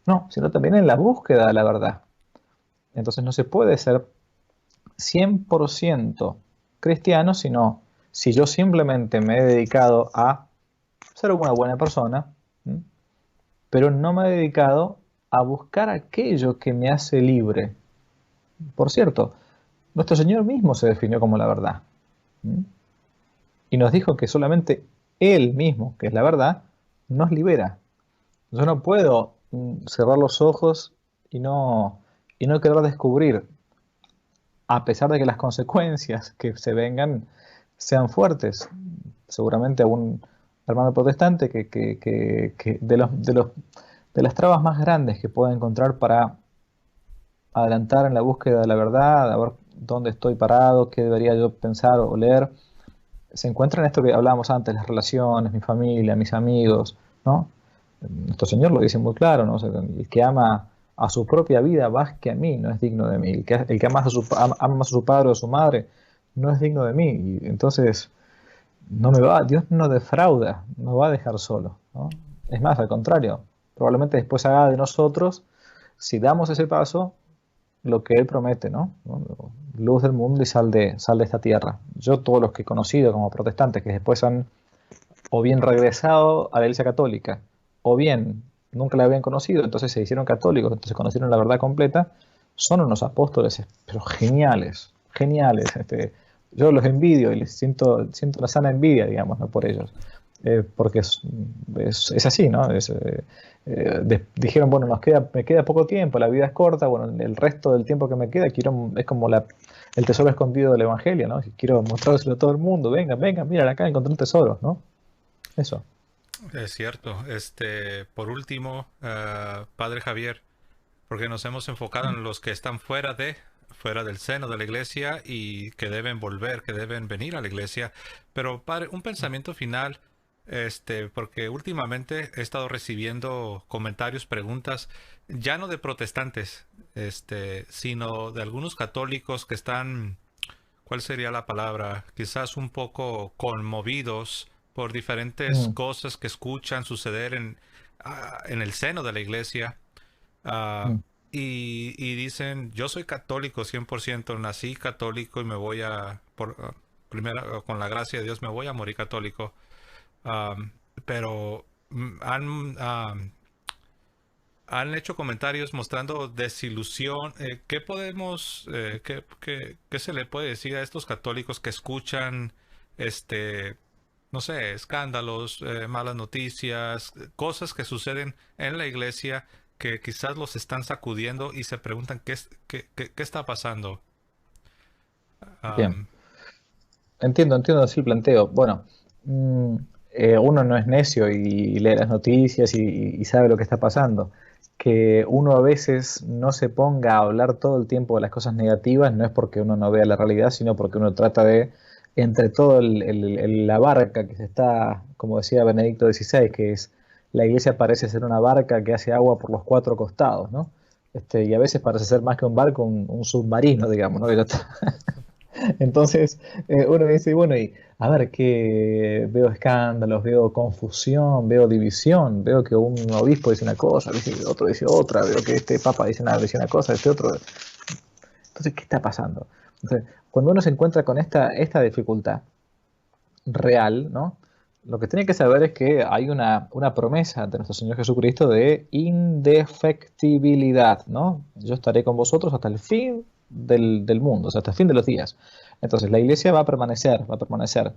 No, sino también en la búsqueda de la verdad. Entonces no se puede ser 100% cristiano, sino si yo simplemente me he dedicado a ser una buena persona, ¿m? Pero no me he dedicado a buscar aquello que me hace libre. Por cierto, nuestro Señor mismo se definió como la verdad. ¿M? Y nos dijo que solamente Él mismo, que es la verdad, nos libera. Yo no puedo cerrar los ojos y no querer descubrir, a pesar de que las consecuencias que se vengan sean fuertes. Seguramente a un hermano protestante que de las trabas más grandes que pueda encontrar para adelantar en la búsqueda de la verdad, a ver dónde estoy parado, qué debería yo pensar o leer, se encuentra en esto que hablábamos antes, las relaciones, mi familia, mis amigos, ¿no? Nuestro Señor lo dice muy claro, ¿no? O sea, el que ama a su propia vida más que a mí no es digno de mí. El que ama a su padre o a su madre no es digno de mí. Y entonces, Dios no defrauda, no va a dejar solo, ¿no? Es más, al contrario, probablemente después haga de nosotros, si damos ese paso, lo que Él promete, ¿no? Luz del mundo y sal de esta tierra. Yo, todos los que he conocido como protestantes, que después han o bien regresado a la Iglesia Católica, o bien nunca la habían conocido, entonces se hicieron católicos, entonces conocieron la verdad completa, son unos apóstoles, pero geniales, geniales. Yo los envidio y les siento una sana envidia, digamos, ¿no? Por ellos. Porque es así, ¿no? Dijeron, bueno, me queda poco tiempo, la vida es corta, bueno, el resto del tiempo que me queda es como el tesoro escondido del Evangelio, ¿no? Quiero mostrárselo a todo el mundo, vengan, vengan, mira, acá encontré un tesoro, ¿no? Eso. Es cierto. Por último, Padre Javier, porque nos hemos enfocado en los que están fuera del seno de la iglesia y que deben volver, que deben venir a la iglesia. Pero, Padre, un pensamiento final, porque últimamente he estado recibiendo comentarios, preguntas, ya no de protestantes, sino de algunos católicos que están, ¿cuál sería la palabra? Quizás un poco conmovidos por diferentes Mm, cosas que escuchan suceder en el seno de la iglesia. Ah, mm, y dicen, yo soy católico 100%, nací católico y me voy primero, con la gracia de Dios, me voy a morir católico. Ah, pero han hecho comentarios mostrando desilusión. ¿Qué podemos, qué se le puede decir a estos católicos que escuchan, este, no sé, escándalos, malas noticias, cosas que suceden en la iglesia que quizás los están sacudiendo y se preguntan qué está pasando? bien. Am, Entiendo así el planteo. Bueno, mm, uno no es necio y lee las noticias y sabe lo que está pasando. Que uno a veces no se ponga a hablar todo el tiempo de las cosas negativas no es porque uno no vea la realidad, sino porque uno trata de, entre todo la barca que se está, como decía Benedicto XVI, que es la iglesia parece ser una barca que hace agua por los cuatro costados, ¿no? Y a veces parece ser más que un barco, un submarino, digamos, ¿no? Que ya está. Entonces, uno dice, bueno, y a ver, que veo escándalos, veo confusión, veo división, veo que un obispo dice una cosa, otro dice otra, veo que este papa dice una cosa, este otro. Entonces, ¿qué está pasando? Entonces, cuando uno se encuentra con esta dificultad real, ¿no? Lo que tiene que saber es que hay una promesa de nuestro Señor Jesucristo de indefectibilidad, ¿no? Yo estaré con vosotros hasta el fin del mundo, o sea, hasta el fin de los días. Entonces, la iglesia va a permanecer, va a permanecer.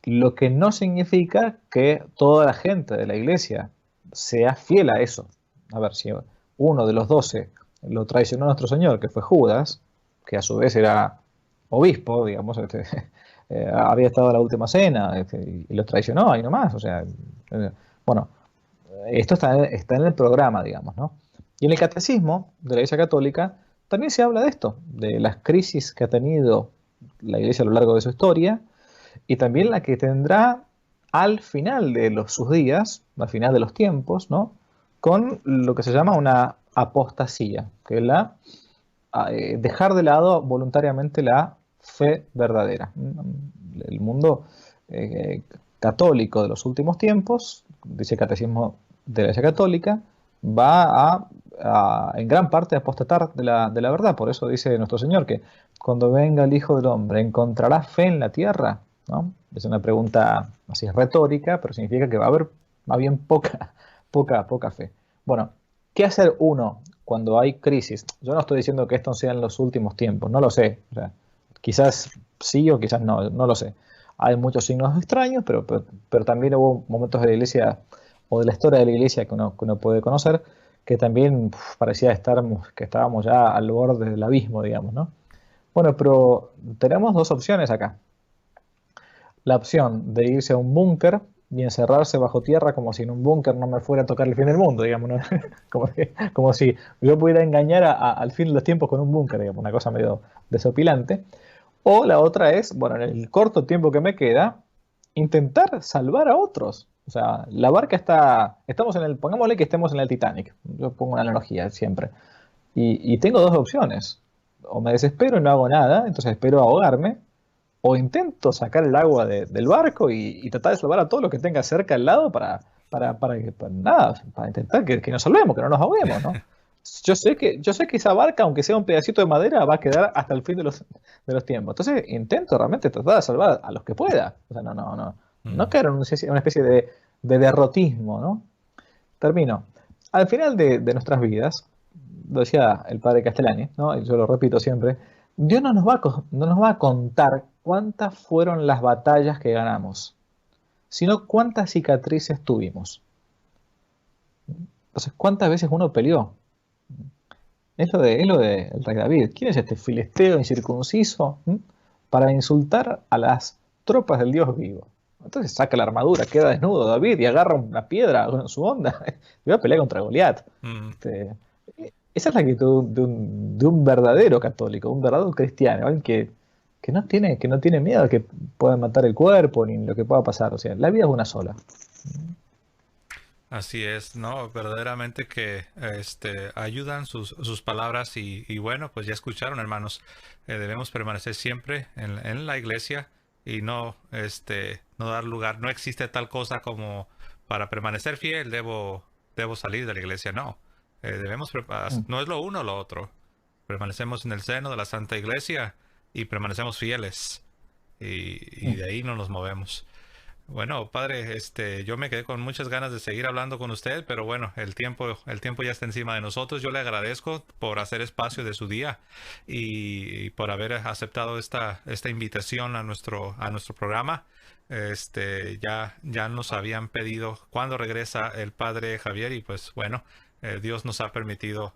Lo que no significa que toda la gente de la iglesia sea fiel a eso. A ver, si uno de los 12 lo traicionó a nuestro Señor, que fue Judas, que a su vez era obispo, digamos, había estado a la última cena y los traicionó ahí nomás. O sea, bueno, esto está en el programa, digamos, ¿no? Y en el catecismo de la Iglesia Católica también se habla de esto, de las crisis que ha tenido la Iglesia a lo largo de su historia y también la que tendrá al final de sus días, al final de los tiempos, ¿no? Con lo que se llama una apostasía, que es dejar de lado voluntariamente la fe verdadera. El mundo católico de los últimos tiempos, dice el Catecismo de la Iglesia Católica, va en gran parte a apostatar de la verdad. Por eso dice nuestro Señor que cuando venga el Hijo del Hombre, ¿encontrará fe en la tierra? ¿No? Es una pregunta así retórica, pero significa que va a haber más bien poca fe. Bueno, ¿qué hacer uno cuando hay crisis? Yo no estoy diciendo que estos sean los últimos tiempos, no lo sé. O sea, quizás sí o quizás no lo sé. Hay muchos signos extraños, pero también hubo momentos de la Iglesia o de la historia de la Iglesia que uno puede conocer que también parecía que estábamos ya al borde del abismo, digamos, ¿no? Bueno, pero tenemos dos opciones acá. La opción de irse a un búnker y encerrarse bajo tierra como si en un búnker no me fuera a tocar el fin del mundo, digamos, ¿no? como si yo pudiera engañar al fin de los tiempos con un búnker, digamos, una cosa medio desopilante. O la otra es, bueno, en el corto tiempo que me queda, intentar salvar a otros. O sea, la barca pongámosle que estemos en el Titanic, yo pongo una analogía siempre, y tengo dos opciones. O me desespero y no hago nada, entonces espero ahogarme, o intento sacar el agua del barco y tratar de salvar a todo lo que tenga cerca al lado para intentar que nos salvemos, que no nos ahoguemos, ¿no? Yo sé que esa barca, aunque sea un pedacito de madera, va a quedar hasta el fin de los tiempos. Entonces intento realmente tratar de salvar a los que pueda. O sea, no caer en una especie de derrotismo, ¿no? Termino. Al final de nuestras vidas, lo decía el padre Castellani, ¿no? Y yo lo repito siempre, Dios no nos va a contar cuántas fueron las batallas que ganamos, sino cuántas cicatrices tuvimos. Entonces, ¿cuántas veces uno peleó? Es lo de el rey David. ¿Quién es este filisteo incircunciso para insultar a las tropas del Dios vivo? Entonces saca la armadura, queda desnudo David y agarra una piedra con su onda y va a pelear contra Goliat. Esa es la actitud de un verdadero católico, un verdadero cristiano, alguien que no tiene miedo a que puedan matar el cuerpo ni lo que pueda pasar. O sea, la vida es una sola. Así es, ¿no? Verdaderamente que ayudan sus palabras y bueno, pues ya escucharon, hermanos. Debemos permanecer siempre en la iglesia y no dar lugar. No existe tal cosa como para permanecer fiel debo salir de la iglesia, no. No es lo uno o lo otro. Permanecemos en el seno de la Santa Iglesia y permanecemos fieles y de ahí no nos movemos. Bueno, padre, yo me quedé con muchas ganas de seguir hablando con usted, pero bueno, el tiempo ya está encima de nosotros. Yo le agradezco por hacer espacio de su día y por haber aceptado esta invitación a nuestro programa. Ya nos habían pedido cuándo regresa el padre Javier y pues bueno, Dios nos ha permitido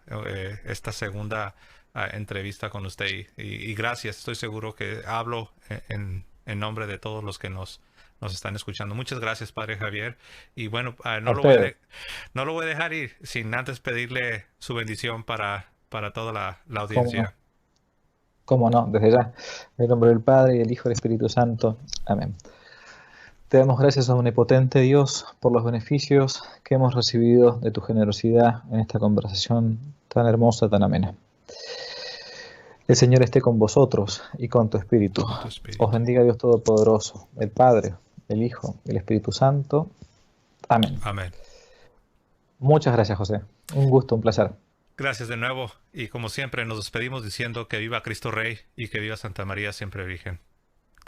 esta segunda entrevista con usted y gracias. Estoy seguro que hablo en nombre de todos los que nos están escuchando. Muchas gracias, padre Javier. Y bueno, no lo voy a dejar ir sin antes pedirle su bendición para toda la audiencia. ¿Cómo no? Desde ya. En el nombre del Padre, y del Hijo y del Espíritu Santo. Amén. Te damos gracias, omnipotente Dios, por los beneficios que hemos recibido de tu generosidad en esta conversación tan hermosa, tan amena. El Señor esté con vosotros y con tu espíritu. Os bendiga Dios Todopoderoso, el Padre, el Hijo y el Espíritu Santo. Amén. Amén. Muchas gracias, José. Un gusto, un placer. Gracias de nuevo. Y como siempre, nos despedimos diciendo que viva Cristo Rey y que viva Santa María siempre Virgen.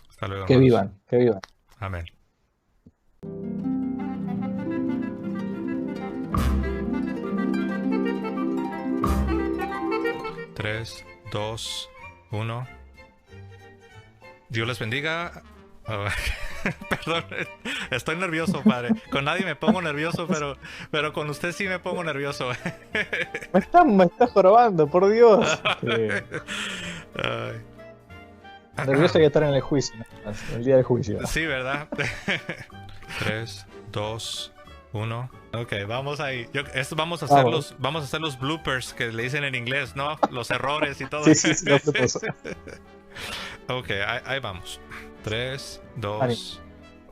Hasta luego. Que vivan, que vivan. Amén. 3, 2, 1. Dios les bendiga. Perdón, estoy nervioso, padre. Con nadie me pongo nervioso, pero con usted sí me pongo nervioso. Me está jorobando, por Dios. Nervioso hay que estar en el juicio, el día del juicio. Sí, ¿verdad? 3, 2, 1. Ok, vamos ahí. Vamos a hacer Vamos. vamos a hacer los bloopers que le dicen en inglés, ¿no? Los errores y todo. Sí, sí, sí, no te pasa. Ok, ahí vamos. 3, Vale. 2,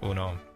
1.